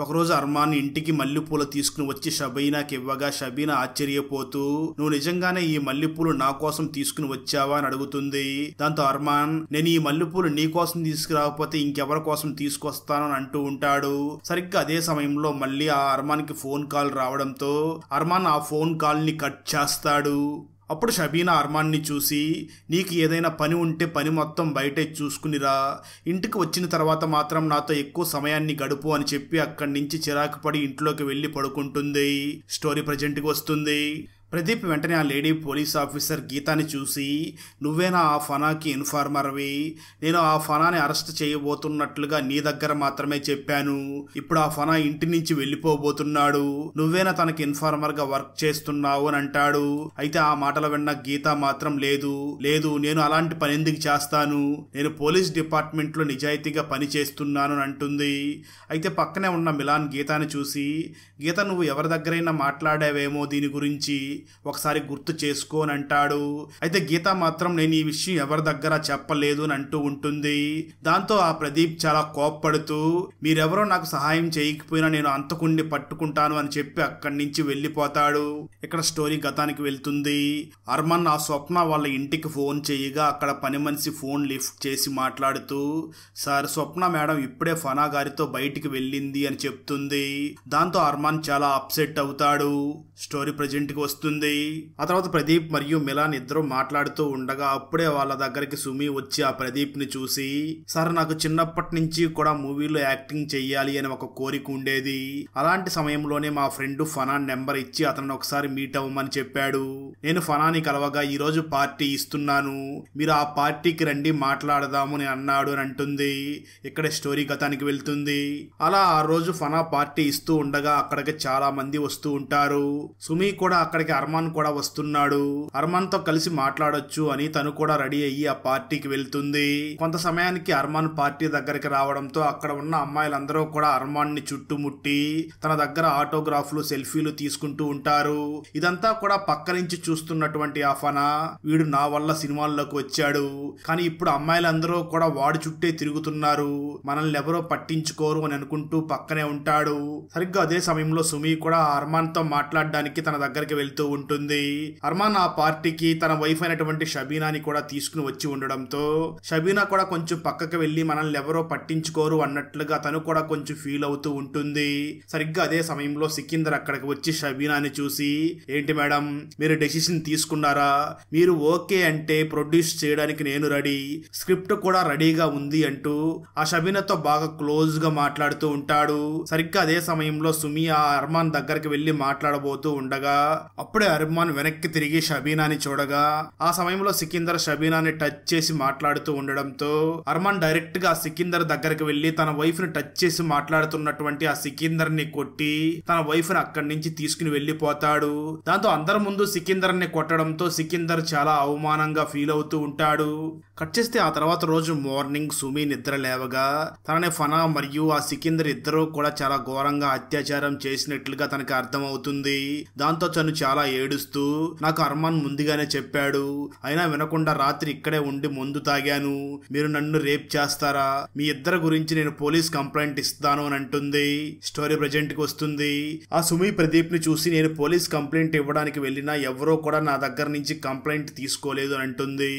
ఒకరోజు అర్మాన్ ఇంటికి మల్లెపూలు తీసుకుని వచ్చి షబీనాకి ఇవ్వగా షబీనా ఆశ్చర్యపోతూ నువ్వు నిజంగానే ఈ మల్లెపూలు నా కోసం తీసుకుని వచ్చావా అని అడుగుతుంది. దాంతో అర్మాన్ నేను ఈ మల్లెపూలు నీ కోసం తీసుకురాకపోతే ఇంకెవరి కోసం తీసుకొస్తాను అని అంటూ ఉంటాడు. సరిగ్గా అదే సమయంలో మళ్ళీ ఆ అర్మాన్ కి ఫోన్ కాల్ రావడంతో అర్మాన్ ఆ ఫోన్ కాల్ ని కట్ చేస్తాడు. అప్పుడు షబీనా అర్మాన్ని చూసి నీకు ఏదైనా పని ఉంటే పని మొత్తం బయటే చూసుకునిరా, ఇంటికి వచ్చిన తర్వాత మాత్రం నాతో ఎక్కువ సమయాన్ని గడుపు అని చెప్పి అక్కడి నుంచి చిరాకు పడి ఇంట్లోకి వెళ్ళి పడుకుంటుంది. స్టోరీ ప్రజెంట్కి వస్తుంది. ప్రదీప్ వెంటనే ఆ లేడీ పోలీస్ ఆఫీసర్ గీతాని చూసి నువ్వేనా ఆ ఫనాకి ఇన్ఫార్మర్వి, నేను ఆ ఫనాని అరెస్ట్ చేయబోతున్నట్లుగా నీ దగ్గర మాత్రమే చెప్పాను, ఇప్పుడు ఆ ఫనా ఇంటి నుంచి వెళ్ళిపోబోతున్నాడు, నువ్వేనా తనకి ఇన్ఫార్మర్ గా వర్క్ చేస్తున్నావు అని అంటాడు. అయితే ఆ మాటలు విన్న గీత మాత్రం లేదు నేను అలాంటి పని ఎందుకు చేస్తాను, నేను పోలీస్ డిపార్ట్మెంట్ లో నిజాయితీగా పని చేస్తున్నాను అని అంటుంది. అయితే పక్కనే ఉన్న మిలాన్ గీతాని చూసి గీత నువ్వు ఎవరి దగ్గరైనా మాట్లాడావేమో దీని గురించి, ఒకసారి గుర్తు చేసుకోని అంటాడు. అయితే గీత మాత్రం నేను ఈ విషయం ఎవరి దగ్గర చెప్పలేదు అని అంటూ ఉంటుంది. దాంతో ఆ ప్రదీప్ చాలా కోప్పడుతూ మీరెవరో నాకు సహాయం చేయకపోయినా నేను అంతకుణ్ణి పట్టుకుంటాను అని చెప్పి అక్కడి నుంచి వెళ్ళిపోతాడు. ఇక్కడ స్టోరీ గతానికి వెళ్తుంది. అర్మాన్ ఆ స్వప్న వాళ్ళ ఇంటికి ఫోన్ చేయగా అక్కడ పని మనిషి ఫోన్ లిఫ్ట్ చేసి మాట్లాడుతూ సార్ స్వప్న మేడం ఇప్పుడే ఫనా గారితో బయటికి వెళ్ళింది అని చెప్తుంది. దాంతో అర్మాన్ చాలా అప్సెట్ అవుతాడు. స్టోరీ ప్రెజెంట్ కి వస్తుంది. ఆ తర్వాత ప్రదీప్ మరియు మిలాన్ ఇద్దరు మాట్లాడుతూ ఉండగా అప్పుడే వాళ్ళ దగ్గరికి సుమి వచ్చి ఆ ప్రదీప్ ని చూసి సార్ నాకు చిన్నప్పటి నుంచి కూడా మూవీలో యాక్టింగ్ చెయ్యాలి అని ఒక కోరిక ఉండేది. అలాంటి సమయంలోనే మా ఫ్రెండ్ ఫనా నెంబర్ ఇచ్చి అతను ఒకసారి మీట్ అవ్వమని చెప్పాడు. నేను ఫనాని కలవగా ఈ రోజు పార్టీ ఇస్తున్నాను, మీరు ఆ పార్టీకి రండి మాట్లాడదాము అని అన్నాడు అని అంటుంది. ఇక్కడ స్టోరీ గతానికి వెళ్తుంది. అలా ఆ రోజు ఫనా పార్టీ ఇస్తూ ఉండగా అక్కడికి చాలా మంది వస్తూ ఉంటారు. సుమి కూడా అక్కడికి అర్మాన్ కూడా వస్తున్నాడు. అర్మాన్ తో కలిసి మాట్లాడొచ్చు అని తను కూడా రెడీ అయ్యి ఆ పార్టీకి వెళ్తుంది. కొంత సమయానికి అర్మాన్ పార్టీ దగ్గరికి రావడంతో అక్కడ ఉన్న అమ్మాయిలందరూ కూడా అర్మాన్ ని చుట్టుముట్టి తన దగ్గర ఆటోగ్రాఫ్లు సెల్ఫీలు తీసుకుంటూ ఉంటారు. ఇదంతా కూడా పక్క నుంచి చూస్తున్నటువంటి ఆ ఫనా వీడు నా వల్ల సినిమాల్లోకి వచ్చాడు, కానీ ఇప్పుడు అమ్మాయిలందరూ కూడా వాడి చుట్టే తిరుగుతున్నారు, మనల్ని ఎవరో పట్టించుకోరు అని అనుకుంటూ పక్కనే ఉంటాడు. సరిగ్గా అదే సమయంలో సుమి కూడా అర్మాన్ తో మాట్లాడడానికి తన దగ్గరికి వెళ్తూ ఉంటుంది. అర్మాన్ ఆ పార్టీకి తన వైఫ్ అయినటువంటి షబీనాని కూడా తీసుకుని వచ్చి ఉండడంతో షబీనా కూడా కొంచెం పక్కకి వెళ్లి మనల్ని ఎవరో పట్టించుకోరు అన్నట్లుగా తను కూడా కొంచెం ఫీల్ అవుతూ ఉంటుంది. సరిగ్గా అదే సమయంలో సికిందర్ అక్కడికి వచ్చి షబీనాని చూసి ఏంటి మేడం మీరు డెసిషన్ తీసుకున్నారా, మీరు ఓకే అంటే ప్రొడ్యూస్ చేయడానికి నేను రెడీ, స్క్రిప్ట్ కూడా రెడీగా ఉంది అంటూ ఆ షబీనాతో బాగా క్లోజ్ గా మాట్లాడుతూ ఉంటాడు. సరిగ్గా అదే సమయంలో సుమి ఆ అర్మాన్ దగ్గరికి వెళ్లి మాట్లాడబోతూ ఉండగా అప్పుడే అర్మాన్ వెనక్కి తిరిగి షబీనాని చూడగా ఆ సమయంలో సికిందర్ షబీనాని టచ్ చేసి మాట్లాడుతూ ఉండడంతో అర్మాన్ డైరెక్ట్ గా సికిందర్ దగ్గరికి వెళ్లి తన వైఫ్ ని టచ్ చేసి మాట్లాడుతున్నటువంటి ఆ సికిందర్ ని కొట్టి తన వైఫ్ ని అక్కడి నుంచి తీసుకుని వెళ్లిపోతాడు. దాంతో అందరి ముందు సికిందర్ ని కొట్టడంతో సికిందర్ చాలా అవమానంగా ఫీల్ అవుతూ ఉంటాడు. కట్ చేస్తే ఆ తర్వాత రోజు మార్నింగ్ సుమి నిద్ర లేవగా తనని ఫనా మరియు ఆ సికిందర్ ఇద్దరు కూడా చాలా ఘోరంగా అత్యాచారం చేసినట్లుగా తనకి అర్థమవుతుంది. దాంతో తను చాలా ఏడుస్తూ నాకు అర్మాన్ ముందుగానే చెప్పాడు, అయినా వినకుండా రాత్రి ఇక్కడే ఉండి మందు తాగాను, మీరు నన్ను రేప్ చేస్తారా, మీ ఇద్దరి గురించి నేను పోలీస్ కంప్లైంట్ ఇస్తాను అని అంటుంది. స్టోరీ ప్రెజెంట్ కి వస్తుంది. ఆ సుమి ప్రదీప్ ని చూసి నేను పోలీస్ కంప్లైంట్ ఇవ్వడానికి వెళ్ళినా ఎవరో కూడా నా దగ్గర నుంచి కంప్లైంట్ తీసుకోలేదు అని అంటుంది.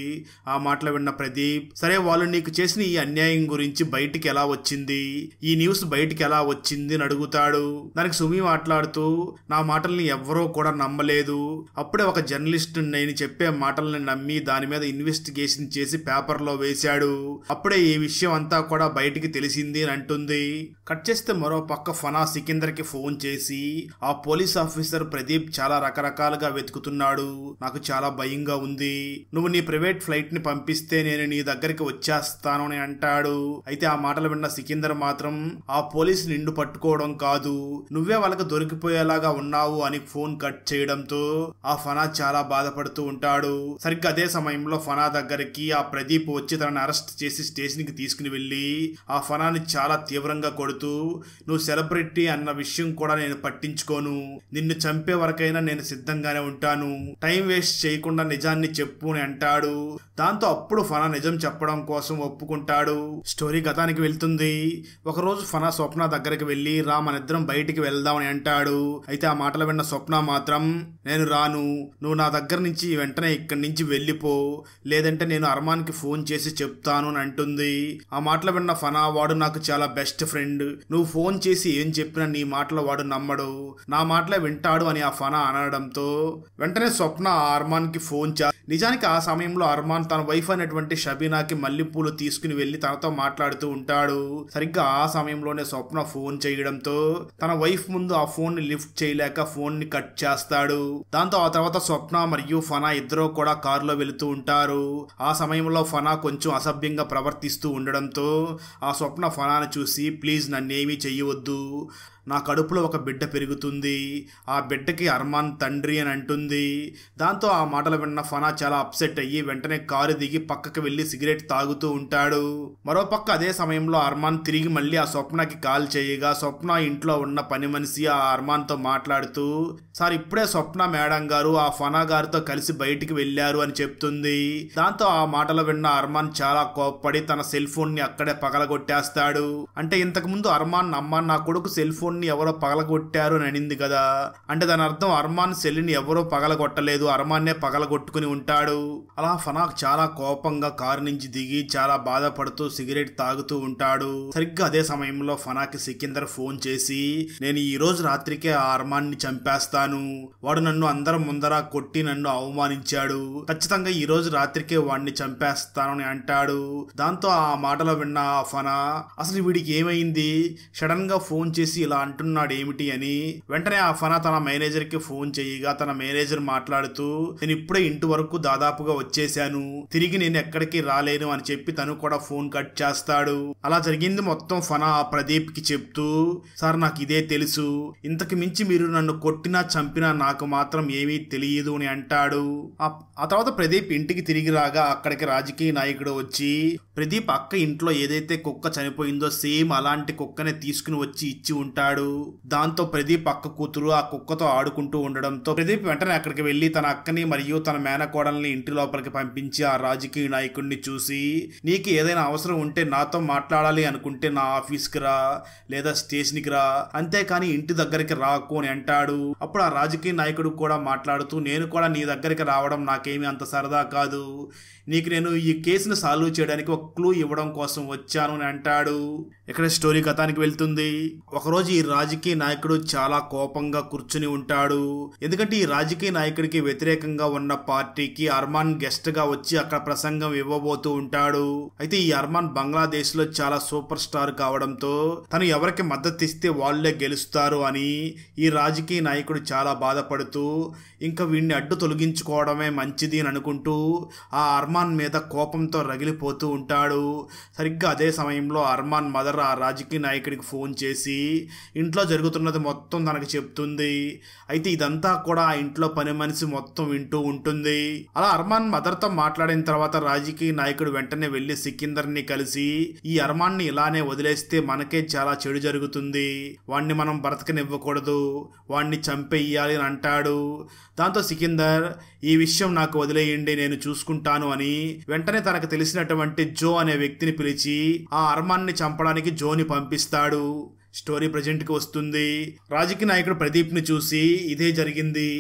ఆ మాటలు విన్న ప్రదీప్ సరే వాళ్ళు నీకు చేసిన ఈ అన్యాయం గురించి బయటికి ఎలా వచ్చింది, ఈ న్యూస్ బయటికి ఎలా వచ్చింది అని అడుగుతాడు. దానికి సుమి మాట్లాడుతూ నా మాటల్ని ఎవ్వరో కూడా నమ్మలేదు, అప్పుడే ఒక జర్నలిస్ట్ నేను చెప్పే మాటల్ని నమ్మి దాని మీద ఇన్వెస్టిగేషన్ చేసి పేపర్లో వేశాడు, అప్పుడే ఈ విషయం అంతా కూడా బయటికి తెలిసింది అని అంటుంది. కట్ చేస్తే మరో పక్క ఫనా సికిందర్ కి ఫోన్ చేసి ఆ పోలీస్ ఆఫీసర్ ప్రదీప్ చాలా రకరకాలుగా వెతుకుతున్నాడు, నాకు చాలా భయంగా ఉంది, నువ్వు నీ ప్రైవేట్ ఫ్లైట్ ని పంపిస్తే నేను నీ దగ్గరికి వచ్చేస్తాను అని అంటాడు. అయితే ఆ మాటలు విన్న సికిందర్ మాత్రం ఆ పోలీస్ నిండు పట్టుకోవడం కాదు, నువ్వే వాళ్ళకి దొరికిపోయేలాగా ఉన్నావు అని ఫోన్ కట్ చేయడంతో ఆ ఫనా చాలా బాధపడుతూ ఉంటాడు. సరిగ్గా అదే సమయంలో ఫనా దగ్గరికి ఆ ప్రదీప్ వచ్చి తనని అరెస్ట్ చేసి స్టేషన్ కి తీసుకుని వెళ్లి ఆ ఫనాని చాలా తీవ్రంగా కొడుతూ నువ్వు సెలబ్రిటీ అన్న విషయం కూడా నేను పట్టించుకోను, నిన్ను చంపే వరకైనా నేను సిద్ధంగానే ఉంటాను, టైం వేస్ట్ చేయకుండా నిజాన్ని చెప్పు అని అంటాడు. దాంతో అప్పుడు ఫనా నిజం చెప్పడం కోసం ఒప్పుకుంటాడు. స్టోరీ గతానికి వెళ్తుంది. ఒకరోజు ఫనా స్వప్న దగ్గరికి వెళ్లి రా మనిద్దరం బయటికి వెళ్దామని అంటాడు. అయితే ఆ మాటలు విన్న స్వప్న మాత్రం నేను రాను, నువ్వు నా దగ్గర నుంచి వెంటనే ఇక్కడి నుంచి వెళ్ళిపో, లేదంటే నేను అర్మాన్ కి ఫోన్ చేసి చెప్తాను అని అంటుంది. ఆ మాటలు విన్న ఫనా వాడు నాకు చాలా బెస్ట్ ఫ్రెండ్, నువ్వు ఫోన్ చేసి ఏం చెప్పినా నీ మాటలు వాడు నమ్మడు, నా మాటలే వింటాడు అని ఆ ఫనా అనడంతో వెంటనే స్వప్న ఆ అర్మాన్ కి ఫోన్ నిజానికి ఆ సమయంలో అర్మాన్ తన వైఫ్ అయినటువంటి షబీనాకి మల్లెపూలు తీసుకుని వెళ్లి తనతో మాట్లాడుతూ ఉంటాడు. సరిగ్గా ఆ సమయంలోనే స్వప్న ఫోన్ చేయడంతో తన వైఫ్ ముందు ఆ ఫోన్ ని లిఫ్ట్ చేయలేక ఫోన్ ని కట్ చేస్తాడు. దాంతో ఆ తర్వాత స్వప్న మరియు ఫనా ఇద్దరు కూడా కారులో వెళుతూ ఉంటారు. ఆ సమయంలో ఫనా కొంచెం అసభ్యంగా ప్రవర్తిస్తూ ఉండడంతో ఆ స్వప్న ఫనాను చూసి ప్లీజ్ నన్నేమీ చెయ్యవద్దు, నా కడుపులో ఒక బిడ్డ పెరుగుతుంది, ఆ బిడ్డకి అర్మాన్ తండ్రి అని అంటుంది. దాంతో ఆ మాటలు విన్న ఫనా చాలా అప్సెట్ అయ్యి వెంటనే కారు దిగి పక్కకి వెళ్లి సిగరెట్ తాగుతూ ఉంటాడు. మరోపక్క అదే సమయంలో అర్మాన్ తిరిగి మళ్ళీ ఆ స్వప్నకి కాల్ చేయగా స్వప్న ఇంట్లో ఉన్న పని మనిషి ఆ అర్మాన్ తో మాట్లాడుతూ, సార్ ఇప్పుడే స్వప్న మేడం గారు ఆ ఫనా గారితో కలిసి బయటికి వెళ్లారు అని చెప్తుంది. దాంతో ఆ మాటలు విన్న అర్మాన్ చాలా కోప్పడి తన సెల్ ఫోన్ ని అక్కడే పగలగొట్టేస్తాడు. అంటే ఇంతకు ముందు అర్మాన్ అమ్మ నా కొడుకు సెల్ ఫోన్ ని ఎవరో పగలగొట్టారు అని అనింది కదా, అంటే దాని అర్థం అర్మాన్ సెల్ ని ఎవరో పగలగొట్టలేదు, అర్మాన్నే పగలగొట్టుకుని ఉంటాడు. అలా ఫనా చాలా కోపంగా కారు నుంచి దిగి చాలా బాధపడుతూ సిగరెట్ తాగుతూ ఉంటాడు. సరిగ్గా అదే సమయంలో ఫనాకి సికిందర్ ఫోన్ చేసి, నేను ఈ రోజు రాత్రికే ఆ అర్మాన్ ని చంపేస్తాను, వాడు నన్ను అందరం ముందర కొట్టి నన్ను అవమానించాడు, ఖచ్చితంగా ఈ రోజు రాత్రికే వాడిని చంపేస్తాను అని అంటాడు. దాంతో ఆ మాటలో విన్న ఫనా అసలు వీడికి ఏమైంది, సడన్ గా ఫోన్ చేసి ఇలా అంటున్నాడు ఏమిటి అని వెంటనే ఆ ఫనా తన మేనేజర్ కి ఫోన్ చేయగా తన మేనేజర్ మాట్లాడుతూ, నేను ఇప్పుడే ఇంటి వరకు దాదాపుగా వచ్చేసాను, తిరిగి నేను ఎక్కడికి రాలేను అని చెప్పి తను కూడా ఫోన్ కట్ చేస్తాడు. అలా జరిగింది మొత్తం ఫనా ఆ ప్రదీప్ కి చెప్తూ, సార్ నాకు ఇదే తెలుసు, ఇంతకు మించి మీరు నన్ను కొట్టినా చంపినా నాకు మాత్రం ఏమీ తెలియదు అని అంటాడు. ఆ తర్వాత ప్రదీప్ ఇంటికి తిరిగి రాగా అక్కడికి రాజకీయ నాయకుడు వచ్చి ప్రదీప్ అక్క ఇంట్లో ఏదైతే కుక్క చనిపోయిందో సేమ్ అలాంటి కుక్కనే తీసుకుని వచ్చి ఇచ్చి ఉంటాడు. దాంతో ప్రదీప్ అక్క కూతురు ఆ కుక్కతో ఆడుకుంటూ ఉండడంతో ప్రదీప్ వెంటనే అక్కడికి వెళ్లి తన అక్కని మరియు తన మేనకోడల్ని ఇంటి లోపలికి పంపించి ఆ రాజకీయ నాయకుడిని చూసి, నీకు ఏదైనా అవసరం ఉంటే నాతో మాట్లాడాలి అనుకుంటే నా ఆఫీస్కి రా లేదా స్టేషన్కి రా, అంతేకాని ఇంటి దగ్గరికి రాకు అని అంటాడు. అప్పుడు ఆ రాజకీయ నాయకుడు కూడా మాట్లాడుతూ, నేను కూడా నీ దగ్గరికి రావడం నాకేమీ అంత సరదా కాదు, నీకు నేను ఈ కేసును సాల్వ్ చేయడానికి ఒక క్లూ ఇవ్వడం కోసం వచ్చాను అని అంటాడు. ఇక్కడ స్టోరీ కథానికి వెళ్తుంది. ఒకరోజు ఈ రాజకీయ నాయకుడు చాలా కోపంగా కూర్చుని ఉంటాడు. ఎందుకంటే ఈ రాజకీయ నాయకుడికి వ్యతిరేకంగా ఉన్న పార్టీకి అర్మాన్ గెస్ట్ గా వచ్చి అక్కడ ప్రసంగం ఇవ్వబోతూ ఉంటాడు. అయితే ఈ అర్మాన్ బంగ్లాదేశ్ లో చాలా సూపర్ స్టార్ కావడంతో తను ఎవరికి మద్దతు ఇస్తే వాళ్లే గెలుస్తారు అని ఈ రాజకీయ నాయకుడు చాలా బాధపడుతూ ఇంకా వీడిని అడ్డు తొలగించుకోవడమే మంచిది అని అనుకుంటూ ఆ అర్మాన్ మీద కోపంతో రగిలిపోతూ ఉంటాడు. సరిగ్గా అదే సమయంలో అర్మాన్ మదర్ ఆ రాజకీయ నాయకుడికి ఫోన్ చేసి ఇంట్లో జరుగుతున్నది మొత్తం తనకు చెప్తుంది. అయితే ఇదంతా కూడా ఆ ఇంట్లో పని మనిషి మొత్తం వింటూ ఉంటుంది. అలా అర్మాన్ మదర్తో మాట్లాడిన తర్వాత రాజకీయ నాయకుడు వెంటనే వెళ్లి సికిందర్ని కలిసి, ఈ అర్మాన్ని ఇలానే వదిలేస్తే మనకే చాలా చెడు జరుగుతుంది, వాణ్ణి మనం బ్రతకనివ్వకూడదు, వాణ్ణి చంపేయాలి అని అంటాడు. దాంతో సికిందర్, ఈ విషయం నాకు వదిలేయండి, నేను చూసుకుంటాను అని వెంటనే తనకు తెలిసినటువంటి జో అనే వ్యక్తిని పిలిచి ఆ అర్మాన్ని చంపడానికి జోని పంపిస్తాడు. స్టోరీ ప్రజెంట్ కి వస్తుంది. రాజకీయ నాయకుడు ప్రదీప్ ని చూసి ఇదే జరిగింది,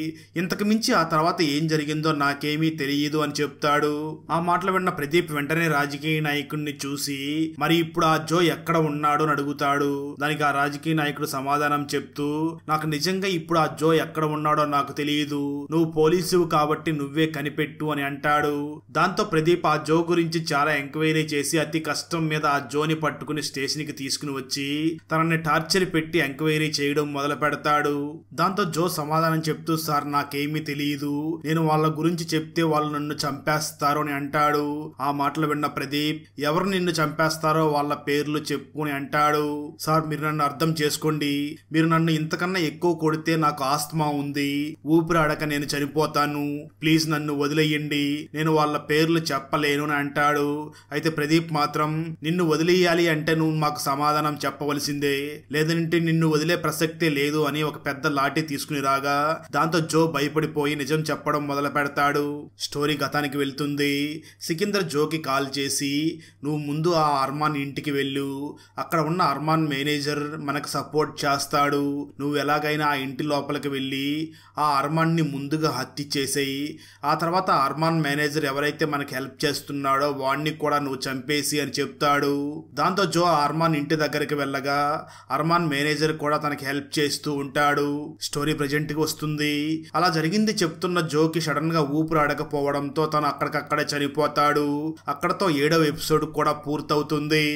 ఇంతకు మించి ఆ తర్వాత ఏం జరిగిందో నాకేమీ తెలియదు అని చెప్తాడు. ఆ మాటలు విన్న ప్రదీప్ వెంటనే రాజకీయ నాయకుడిని చూసి మరి ఇప్పుడు ఆ జో ఎక్కడ ఉన్నాడు అని అడుగుతాడు. దానికి ఆ రాజకీయ నాయకుడు సమాధానం చెప్తూ, నాకు నిజంగా ఇప్పుడు ఆ జో ఎక్కడ ఉన్నాడో నాకు తెలియదు, నువ్వు పోలీసువు కాబట్టి నువ్వే కనిపెట్టు అని అంటాడు. దాంతో ప్రదీప్ ఆ జో గురించి చాలా ఎంక్వైరీ చేసి అతి కష్టం మీద ఆ జోని పట్టుకుని స్టేషన్ కి తీసుకుని వచ్చి తనని టార్చర్ పెట్టి ఎంక్వైరీ చేయడం మొదలు పెడతాడు. దాంతో జో సమాధానం చెప్తూ, సార్ నాకేమీ తెలియదు, నేను వాళ్ళ గురించి చెప్తే వాళ్ళు నన్ను చంపేస్తారు అని అంటాడు. ఆ మాటలు విన్న ప్రదీప్, ఎవరు నిన్ను చంపేస్తారో వాళ్ళ పేర్లు చెప్పు అని అంటాడు. సార్ మీరు నన్ను అర్థం చేసుకోండి, మీరు నన్ను ఇంతకన్నా ఎక్కువ కొడితే నాకు ఆస్తమా ఉంది, ఊపిరాడక నేను చనిపోతాను, ప్లీజ్ నన్ను వదిలేయండి, నేను వాళ్ళ పేర్లు చెప్పలేను అని అంటాడు. అయితే ప్రదీప్ మాత్రం, నిన్ను వదిలేయాలి అంటే నువ్వు మాకు సమాధానం చెప్పవలసిందే, లేదంటే నిన్ను వదిలే ప్రసక్తే లేదు అని ఒక పెద్ద లాఠీ తీసుకుని రాగా దాంతో జో భయపడిపోయి నిజం చెప్పడం మొదలు పెడతాడు. స్టోరీ గతానికి వెళ్తుంది. సికిందర్ జోకి కాల్ చేసి, నువ్వు ముందు ఆ అర్మాన్ ఇంటికి వెళ్ళు, అక్కడ ఉన్న అర్మాన్ మేనేజర్ మనకు సపోర్ట్ చేస్తాడు, నువ్వు ఎలాగైనా ఆ ఇంటి లోపలికి వెళ్ళి ఆ అర్మాన్ ని ముందుగా హత్య చేసేయి, ఆ తర్వాత అర్మాన్ మేనేజర్ ఎవరైతే మనకి హెల్ప్ చేస్తున్నాడో వాడిని కూడా నువ్వు చంపేసి అని చెప్తాడు. దాంతో జో ఆ అర్మాన్ ఇంటి దగ్గరికి వెళ్ళగా అర్మాన్ మేనేజర్ కూడా తనకి హెల్ప్ చేస్తూ ఉంటాడు. స్టోరీ ప్రెజెంట్ కి వస్తుంది. అలా జరిగింది చెప్తున్న జోకి సడన్ గా ఊపిరాడకపోవడంతో తను అక్కడికక్కడే చనిపోతాడు. అక్కడతో 7వ ఎపిసోడ్ కూడా పూర్తవుతుంది.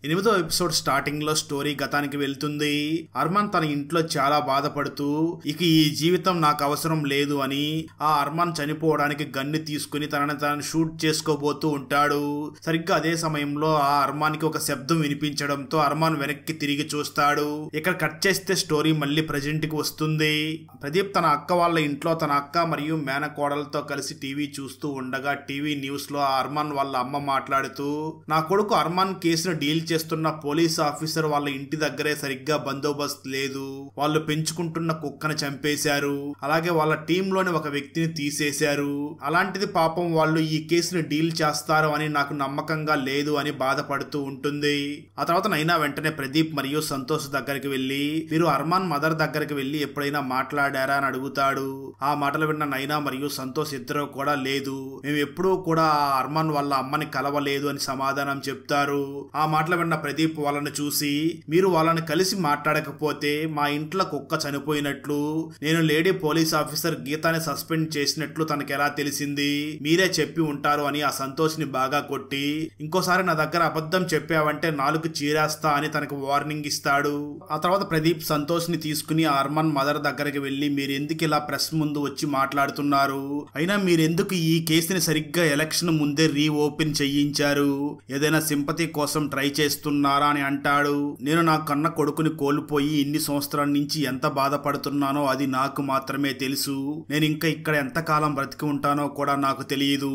8వ ఎపిసోడ్ స్టార్టింగ్ లో స్టోరీ గతానికి వెళ్తుంది. అర్మాన్ తన ఇంట్లో చాలా బాధపడుతూ ఇక ఈ జీవితం నాకు అవసరం లేదు అని ఆ అర్మాన్ చనిపోవడానికి గన్ను తీసుకుని తనని తాను షూట్ చేసుకోబోతూ ఉంటాడు. సరిగ్గా అదే సమయంలో ఆ అర్మాన్ కి ఒక శబ్దం వినిపించడంతో అర్మాన్ వెనక్కి తిరిగి చూస్తాడు. వస్తాడు. ఇక్కడ కట్ చేస్తే స్టోరీ మళ్ళీ ప్రెజెంట్ కి వస్తుంది. ప్రదీప్ తన అక్క వాళ్ళ ఇంట్లో తన అక్క మరియు మేనకోడలతో కలిసి టీవీ చూస్తూ ఉండగా టీవీ న్యూస్ లో అర్మాన్ వాళ్ళ అమ్మ మాట్లాడుతూ, నా కొడుకు అర్మాన్ కేసును డీల్ చేస్తున్న పోలీస్ ఆఫీసర్ వాళ్ళ ఇంటి దగ్గరే సరిగ్గా బందోబస్తు లేదు, వాళ్ళు పెంచుకుంటున్న కుక్కను చంపేశారు, అలాగే వాళ్ళ టీంలోని ఒక వ్యక్తిని తీసేశారు, అలాంటిది పాపం వాళ్ళు ఈ కేసును డీల్ చేస్తారు అని నాకు నమ్మకంగా లేదు అని బాధపడుతూ ఉంటుంది. ఆ తర్వాత నైనా వెంటనే ప్రదీప్ మరియు సంతోష్ దగ్గరికి వెళ్లి, మీరు అర్మాన్ మదర్ దగ్గరికి వెళ్లి ఎప్పుడైనా మాట్లాడారా అని అడుగుతాడు. ఆ మాటలు విన్న నైనా మరియు సంతోష్ ఇద్దరు కూడా లేదు, మేము ఎప్పుడూ కూడా ఆ అర్మాన్ వాళ్ళ అమ్మని కలవలేదు అని సమాధానం చెప్తారు. ఆ మాటలు విన్న ప్రదీప్ వాళ్ళని చూసి, మీరు వాళ్ళని కలిసి మాట్లాడకపోతే మా ఇంట్లో కుక్క చనిపోయినట్లు, నేను లేడీ పోలీస్ ఆఫీసర్ గీతాని సస్పెండ్ చేసినట్లు తనకి ఎలా తెలిసింది, మీరే చెప్పి ఉంటారు అని ఆ సంతోష్ ని బాగా కొట్టి, ఇంకోసారి నా దగ్గర అబద్ధం చెప్పావంటే నాలుగు చీరేస్తా అని తనకు వార్నింగ్ ఇస్తాడు. ఆ తర్వాత ప్రదీప్ సంతోష్ ని తీసుకుని ఆ అర్మాన్ మదర్ దగ్గరికి వెళ్లి, మీరెందుకు ఇలా ప్రెస్ ముందు వచ్చి మాట్లాడుతున్నారు, అయినా మీరెందుకు ఈ కేసుని సరిగ్గా ఎలక్షన్ ముందే రీఓపెన్ చేయించారు, ఏదైనా సింపతి కోసం ట్రై చేస్తున్నారా అని అంటాడు. నేను నా కన్న కొడుకుని కోల్పోయి ఇన్ని సంవత్సరాల నుంచి ఎంత బాధపడుతున్నానో అది నాకు మాత్రమే తెలుసు, నేను ఇంకా ఇక్కడ ఎంతకాలం బ్రతికి ఉంటానో కూడా నాకు తెలియదు,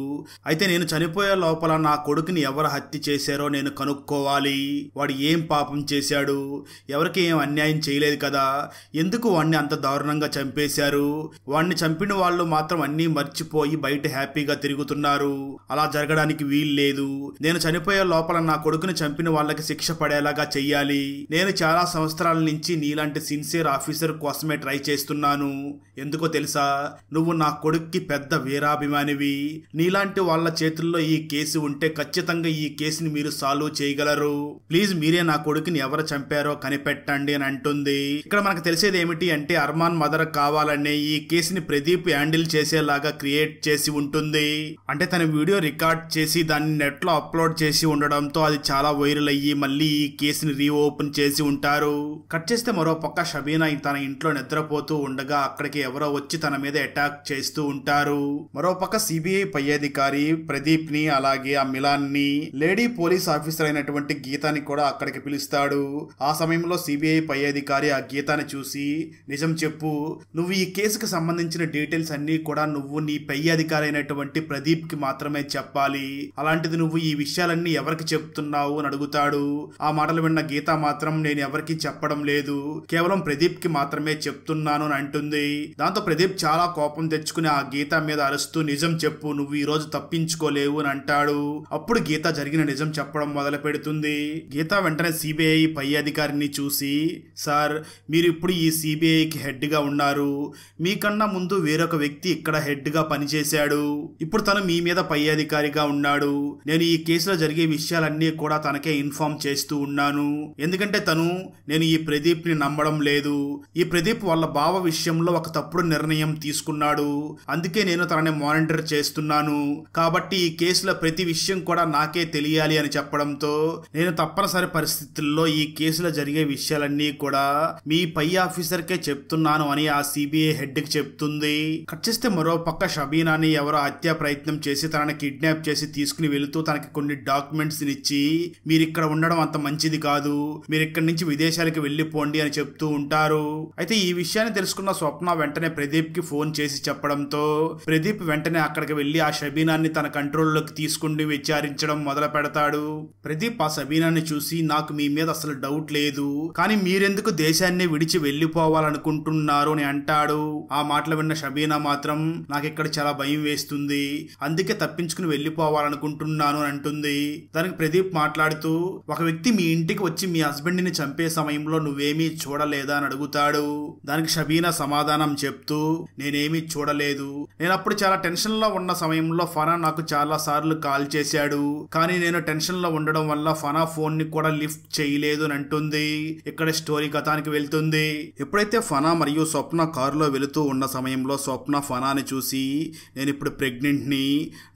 అయితే నేను చనిపోయే లోపల నా కొడుకుని ఎవరు హత్య చేశారో నేను కనుక్కోవాలి, వాడు ఏం పాపం చేశాడు, ఎవరికి ఏం అన్యాయం చేయలేదు కదా, ఎందుకు వాడిని అంత దారుణంగా చంపేశారు, వాడిని చంపిన వాళ్ళు మాత్రం అన్నీ మర్చిపోయి బయట హ్యాపీగా తిరుగుతున్నారు, అలా జరగడానికి వీలు లేదు, నేను చనిపోయే లోపల నా కొడుకుని చంపిన వాళ్ళకి శిక్ష పడేలాగా చెయ్యాలి, నేను చాలా సంవత్సరాల నుంచి నీలాంటి సిన్సియర్ ఆఫీసర్ కోసమే ట్రై చేస్తున్నాను, ఎందుకో తెలుసా, నువ్వు నా కొడుక్కి పెద్ద వీరాభిమానివి, నీలాంటి వాళ్ళ చేతుల్లో ఈ కేసు ఉంటే ఖచ్చితంగా ఈ కేసుని మీరు సాల్వ్ చేయగలరు, ప్లీజ్ మీరే నా కొడుకుని ఎవరు చంపారో కనిపెట్టండి అని అంటుంది. ఇక్కడ మనకు తెలిసేది ఏమిటి అంటే అర్మాన్ మదర్ కావాలనే ఈ కేసుని ప్రదీప్ హ్యాండిల్ చేసేలాగా క్రియేట్ చేసి ఉంటుంది. అంటే తన వీడియో రికార్డ్ చేసి దాన్ని నెట్ లో అప్లోడ్ చేసి ఉండడంతో అది చాలా వైరల్ అయ్యి మళ్ళీ ఈ కేసుని రీఓపెన్ చేసి ఉంటారు. కట్ చేస్తే మరో పక్క షబీనా తన ఇంట్లో నిద్రపోతూ ఉండగా అక్కడికి ఎవరో వచ్చి తన మీద అటాక్ చేస్తూ ఉంటారు. మరో పక్క సిబిఐ పై అధికారి ప్రదీప్ ని అలాగే ఆ మిలాన్ ని లేడీ పోలీస్ ఆఫీసర్ అయినటువంటి గీతాని కూడా అక్కడికి పిలుస్తాడు. ఆ సమయంలో సిబిఐ పై అధికారి ఆ గీతాని చూసి, నిజం చెప్పు, నువ్వు ఈ కేసుకు సంబంధించిన డీటెయిల్స్ అన్ని కూడా నువ్వు నీ పై అధికారి అయినటువంటి ప్రదీప్ కి మాత్రమే చెప్పాలి, అలాంటిది నువ్వు ఈ విషయాలన్నీ ఎవరికి చెప్తున్నావు అని అడుగుతాడు. ఆ మాటలు విన్న గీత మాత్రం నేను ఎవరికి చెప్పడం లేదు, కేవలం ప్రదీప్ కి మాత్రమే చెప్తున్నాను అని అంటుంది. దాంతో ప్రదీప్ చాలా కోపం తెచ్చుకుని ఆ గీత మీద అరుస్తూ, నిజం చెప్పు, నువ్వు ఈ రోజు తప్పించుకోలేవు అని అంటాడు. అప్పుడు గీత జరిగిన నిజం చెప్పడం మొదలు పెడుతుంది. గీత వెంటనే సిబిఐ పై అధికారిని చూసి, సార్ మీరు ఇప్పుడు ఈ సిబిఐకి హెడ్ గా ఉన్నారు, మీకన్నా ముందు వేరొక వ్యక్తి ఇక్కడ హెడ్ గా పనిచేశాడు, ఇప్పుడు తను మీ మీద పై అధికారిగా ఉన్నాడు, నేను ఈ కేసులో జరిగే విషయాలన్నీ కూడా తనకే ఇన్ఫార్మ్ చేస్తూ ఉన్నాను, ఎందుకంటే నేను ఈ ప్రదీప్ ని నమ్మడం లేదు, ఈ ప్రదీప్ వాళ్ళ బావ విషయంలో ఒక తప్పుడు నిర్ణయం తీసుకున్నాడు, అందుకే నేను తనని మానిటర్ చేస్తున్నాను, కాబట్టి ఈ కేసులో ప్రతి విషయం కూడా నాకే తెలియాలి అని చెప్పడంతో, నేను తప్పనిసరి పరిస్థితుల్లో ఈ కేసులో జరిగే విషయాలన్నీ కూడా మీ పై ఆఫీసర్ కే చెప్తున్నాను అని ఆ సిబిఐ హెడ్ కి చెప్తుంది. కట్ చేస్తే మరో పక్క షబీనాని ఎవరో హత్యా ప్రయత్నం చేసి తనని కిడ్నాప్ చేసి తీసుకుని వెళుతూ తనకి కొన్ని డాక్యుమెంట్స్ ఇచ్చి, మీరు ఇక్కడ ఉండడం అంత మంచిది కాదు, మీరు ఇక్కడి నుంచి విదేశాలకు వెళ్లిపోండి అని చెప్తూ ఉంటారు. అయితే ఈ విషయాన్ని తెలుసుకున్న స్వప్న వెంటనే ప్రదీప్ కి ఫోన్ చేసి చెప్పడంతో ప్రదీప్ వెంటనే అక్కడికి వెళ్లి ఆ షబీనాన్ని తన కంట్రోల్లోకి తీసుకుని విచారించడం మొదలు పెడతాడు. ప్రదీప్ ఆ షబీనాన్ని చూసి, నాకు మీ మీద అసలు డౌట్ లేదు, కానీ మీరెందుకు దేశాన్ని విడిచి వెళ్లిపోవాలనుకుంటున్నారు అని అంటాడు. ఆ మాటలు విన్న షబీనా మాత్రం, నాకు ఇక్కడ చాలా భయం వేస్తుంది, అందుకే తప్పించుకుని వెళ్లిపోవాలనుకుంటున్నాను అని అంటుంది. దానికి ప్రదీప్ మాట్లాడుతూ, ఒక వ్యక్తి మీ ఇంటికి వచ్చి మీ హస్బెండ్ ని చంపే సమయంలో నువ్వేమీ చూడలేదా అని అడుగుతాడు. దానికి షబీనా సమాధానం చెప్తూ, నేనేమీ చూడలేదు, నేను అప్పుడు చాలా టెన్షన్ లో ఉన్న సమయంలో ఫనా నాకు చాలా సార్లు కాల్ చేశాడు, కానీ నేను టెన్షన్ లో ఉండడం వల్ల ఫనా ఫోన్ ని కూడా లిఫ్ట్ చేయలేదు అని అంటుంది. ఇక్కడ స్టోరీ గతానికి వెళ్తుంది. ఎప్పుడైతే ఫనా మరియు స్వప్న కారులో వెళుతూ ఉన్న సమయంలో స్వప్న ఫనాని చూసి, నేను ఇప్పుడు ప్రెగ్నెంట్ ని,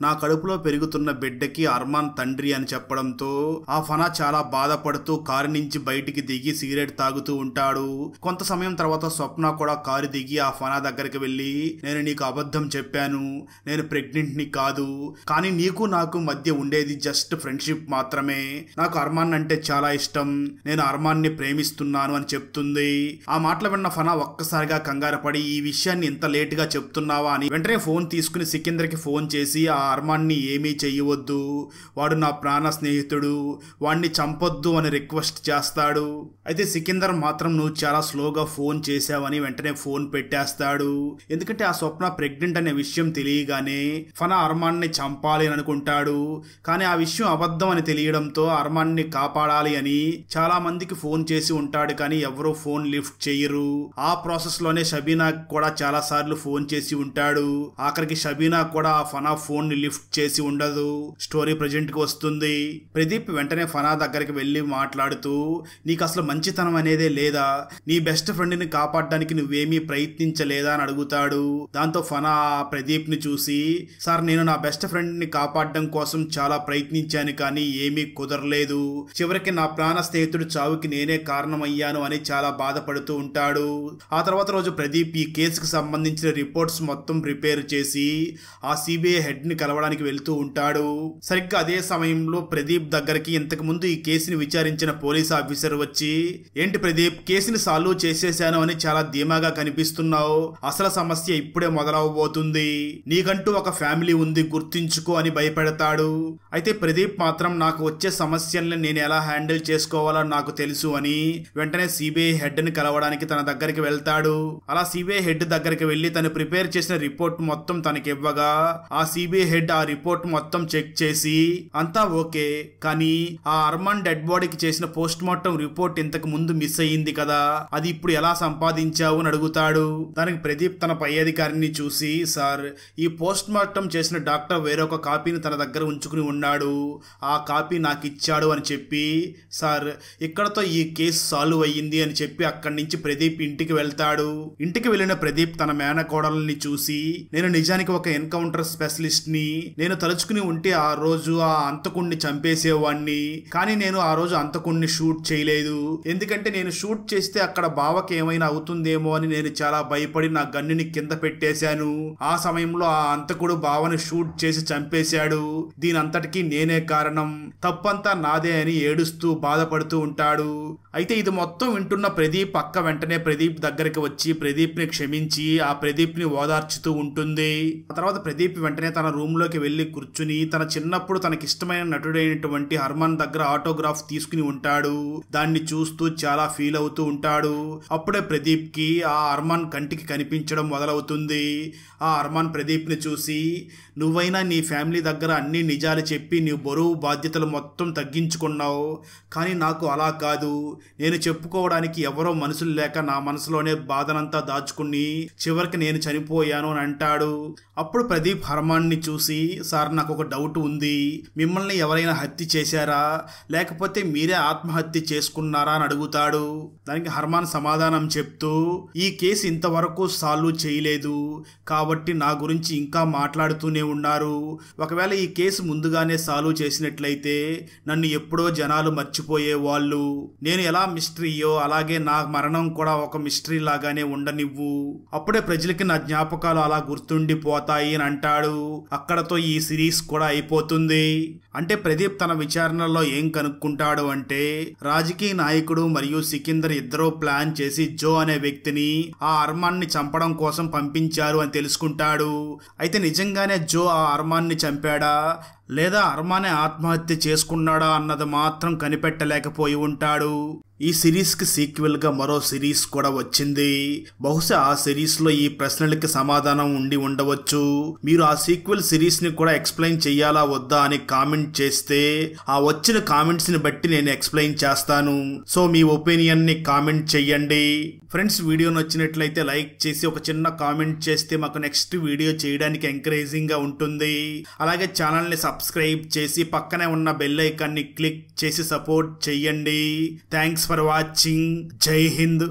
నా కడుపులో పెరుగుతున్న బిడ్డకి అర్మాన్ తండ్రి అని చెప్పడంతో ఆ ఫనా చాలా బాధపడుతూ కారు నుంచి బయటికి దిగి సిగరెట్ తాగుతూ ఉంటాడు. కొంత సమయం తర్వాత స్వప్న కూడా కారు దిగి ఆ ఫనా దగ్గరికి వెళ్లి, నేను నీకు అబద్ధం చెప్పాను, నేను ప్రెగ్నెంట్ ని కాదు, కానీ నీకు నాకు మధ్య ఉండేది జస్ట్ ఫ్రెండ్షిప్ మాత్రమే, నాకు అర్మాన్ అంటే చాలా ఇష్టం, నేను అర్మాన్ అర్మాన్ని ప్రేమిస్తున్నాను అని చెప్తుంది. ఆ మాటలు విన్న ఫనా ఒక్కసారిగా కంగారు పడి ఈ విషయాన్ని ఇంత లేట్ గా చెప్తున్నావా అని వెంటనే ఫోన్ తీసుకుని సికిందర్ కి ఫోన్ చేసి ఆ అర్మాన్ని ఏమీ చెయ్యవద్దు, వాడు నా ప్రాణ స్నేహితుడు, వాడిని చంపొద్దు అని రిక్వెస్ట్ చేస్తాడు. అయితే సికిందర్ మాత్రం నువ్వు చాలా స్లోగా ఫోన్ చేశావని వెంటనే ఫోన్ పెట్టేస్తాడు. ఎందుకంటే ఆ స్వప్న ప్రెగ్నెంట్ అనే విషయం తెలియగానే ఫనా అర్మాన్ని చంపాలి అని అనుకుంటాడు. కానీ ఆ విషయం అబద్ధం అని తెలియడంతో అర్మాన్ని కాపాడాలి అని చాలా మందికి ఫోన్ చేసి ఉంటాడు, కానీ ఎవరూ ఫోన్ లిఫ్ట్ చేయరు. ఆ ప్రాసెస్ లోనే షబీనా కూడా చాలా సార్లు ఫోన్ చేసి ఉంటాడు. ఆఖరికి షబీనా కూడా ఆ ఫనా ఫోన్ ని లిఫ్ట్ చేసి ఉండదు. స్టోరీ ప్రెజెంట్ కి వస్తుంది. ప్రదీప్ వెంటనే ఫనా దగ్గరికి వెళ్లి మాట్లాడుతూ, నీకు అసలు మంచితనం అనేదే లేదా, నీ బెస్ట్ ఫ్రెండ్ ని కాపాడడానికి నువ్వేమీ ప్రయత్నించలేదా అని అడుగుతాడు. దాంతో ఫనా ప్రదీప్ ని చూసి, సార్ నేను నా బెస్ట్ ఫ్రెండ్ ని కాపాడడం కోసం చాలా ప్రయత్నించాను, కానీ ఏమీ కుదరలేదు. చివరికి నా ప్రాణ స్నేహితుడు చావుకి నేనే కారణమయ్యాను అని చాలా బాధపడుతూ ఉంటాడు. ఆ తర్వాత రోజు ప్రదీప్ ఈ కేసుకు సంబంధించిన రిపోర్ట్స్ మొత్తం ప్రిపేర్ చేసి ఆ సిబిఐ హెడ్ ని కలవడానికి వెళ్తూ ఉంటాడు. సరిగ్గా అదే సమయంలో ప్రదీప్ దగ్గరికి ఇంతకు ముందు ఈ కేసుని విచారించిన పోలీస్ ఆఫీసర్ వచ్చి, ఏంటి ప్రదీప్, కేసుని సాల్వ్ చేసేశాను అని చాలా ధీమాగా కనిపిస్తున్నావు, అసలు సమస్య ఇప్పుడే మొదలవబోతుంది, నీకంటూ ఒక ఫ్యామిలీ ఉంది గుర్తించుకో అని భయపెడతాడు. అయితే ప్రదీప్ మాత్రం నాకు వచ్చే సమస్యల్ని నేను ఎలా హ్యాండిల్ చేసుకోవాలో నాకు తెలుసు అని వెంటనే సిబిఐ హెడ్ ని కలవడానికి తన దగ్గరికి వెళ్తాడు. అలా సిబిఐ హెడ్ దగ్గరికి వెళ్లి తను ప్రిపేర్ చేసిన రిపోర్ట్ మొత్తం తనకి ఇవ్వగా ఆ సిబిఐ హెడ్ ఆ రిపోర్ట్ మొత్తం చెక్ చేసి అంతా ఓకే, కానీ ఆ అర్మాన్ డెడ్ బాడీకి చేసిన పోస్ట్ మార్టం రిపోర్ట్ ఇంతకు ముందు మిస్ అయ్యింది కదా, అది ఇప్పుడు ఎలా సంపాదించావు అని అడుగుతాడు. దానికి ప్రదీప్ తన పై అధికారిని చూసి, సార్ ఈ పోస్ట్ మార్టం చేసిన డాక్టర్ వేరొక కాపీని తన దగ్గర ఉంచుకుని ఉన్నాడు, ఆ కాపీ నాకు ఇచ్చాడు అని చెప్పి, సార్ ఇక్కడతో ఈ కేసు సాల్వ్ అయ్యింది అని చెప్పి అక్కడి నుంచి ప్రదీప్ ఇంటికి వెళ్తాడు. ఇంటికి వెళ్ళిన ప్రదీప్ తన మేనకోడల్ని చూసి, నేను నిజానికి ఒక ఎన్కౌంటర్ స్పెషలిస్ట్ ని, నేను తలుచుకుని ఉంటే ఆ రోజు ఆ అంతకుణ్ణి చంపేసేవాణ్ణి, కానీ నేను ఆ రోజు అంతకుణ్ణి షూట్ చేయలేదు, ఎందుకంటే నేను షూట్ చేస్తే అక్కడ బావకి ఏమైనా అవుతుందేమో అని నేను చాలా భయపడి నా గన్నుని కింద పెట్టేశాను. ఆ సమయంలో ఆ అంతకుడు బావని షూట్ చేసి చంపేశాడు, దీని అంతటికీ నేనే కారణం, తప్పంతా నాదే అని ఏడుస్తూ బాధపడుతూ ఉంటాడు. అయితే ఇది మొత్తం వింటున్న ప్రదీప్ అక్క వెంటనే ప్రదీప్ దగ్గరికి వచ్చి ప్రదీప్ ని క్షమించి ఆ ప్రదీప్ ని ఓదార్చుతూ ఉంటుంది. ఆ తర్వాత ప్రదీప్ వెంటనే తన రూమ్ లోకి వెళ్లి కూర్చుని తన చిన్నప్పుడు తనకిష్టమైన నటుడైనటువంటి అర్మాన్ దగ్గర ఆటోగ్రాఫ్ తీసుకుని ఉంటాడు. దాన్ని చూస్తూ చాలా ఫీల్ అవుతూ ఉంటాడు. అప్పుడే ప్రదీప్ కి ఆ అర్మాన్ కంటికి కనిపించడం మొదలవుతుంది. ఆ అర్మాన్ ప్రదీప్ ని చూసి, నువ్వైనా నీ ఫ్యామిలీ దగ్గర అన్ని నిజాలు చెప్పి నీ బరువు బాధ్యతలు మొత్తం తగ్గించుకున్నావు, కానీ నాకు అలా కాదు, నేను చెప్పుకోవడానికి ఎవరో మనుషులు లేక నా మనసులోనే బాధనంతా దాచుకుని చివరికి నేను చనిపోయాను అని అంటాడు. అప్పుడు ప్రదీప్ అర్మాన్ని చూసి, సార్ నాకు ఒక డౌట్ ఉంది, మిమ్మల్ని ఎవరైనా హత్య చేశారా లేకపోతే మీరే ఆత్మహత్య చేసుకున్నారా అని అడుగుతాడు. దానికి అర్మాన్ సమాధానం చెప్తూ, ఈ కేసు ఇంతవరకు సాల్వ్ చేయలేదు కాబట్టి నా గురించి ఇంకా మాట్లాడుతూనే ఉన్నారు, ఒకవేళ ఈ కేసు ముందుగానే సాల్వ్ చేసినట్లయితే నన్ను ఎప్పుడో జనాలు మర్చిపోయేవాళ్ళు, నేను ఎలా మిస్టరీయో అలాగే నా మరణం కూడా ఒక మిస్టరీ లాగానే ఉండనివ్వు, అప్పుడే ప్రజలకి నా జ్ఞాపకాలు అలా గుర్తుండిపోతాయి అని అంటాడు. అక్కడతో ఈ సిరీస్ కూడా అయిపోతుంది. అంటే ప్రదీప్ తన విచారణలో ఏం కనుక్కుంటాడు అంటే, రాజకీయ నాయకుడు మరియు సికిందర్ ఇద్దరూ ప్లాన్ చేసి జో అనే వ్యక్తిని ఆ అర్మాన్ ని చంపడం కోసం పంపించారు అని తెలుసుకుంటాడు. అయితే నిజంగానే జో ఆ అర్మాన్ ని చంపాడా లేదా అర్మానే ఆత్మహత్య చేసుకున్నాడా అన్నది మాత్రం కనిపెట్టలేకపోయి ఉంటాడు. ఈ సిరీస్ కి సీక్వెల్ గా మరో సిరీస్ కూడా వచ్చింది. బహుశా ఆ సిరీస్ లో ఈ ప్రశ్నలకి సమాధానం ఉండి ఉండవచ్చు. మీరు ఆ సీక్వెల్ సిరీస్ ని కూడా ఎక్స్ప్లెయిన్ చెయ్యాలా వద్దా అని కామెంట్ చేస్తే ఆ వచ్చిన కామెంట్స్ ని బట్టి నేను ఎక్స్ప్లెయిన్ చేస్తాను. సో మీ ఒపీనియన్ ని కామెంట్ చెయ్యండి. ఫ్రెండ్స్, వీడియో నచ్చినట్లయితే లైక్ చేసి ఒక చిన్న కామెంట్ చేస్తే మాకు నెక్స్ట్ వీడియో చేయడానికి ఎంకరేజింగ్ గా ఉంటుంది. అలాగే ఛానల్ ని సబ్స్క్రైబ్ చేసి పక్కనే ఉన్న బెల్ ఐకాన్ ని క్లిక్ చేసి సపోర్ట్ చెయ్యండి. Thanks for watching. జై హింద్.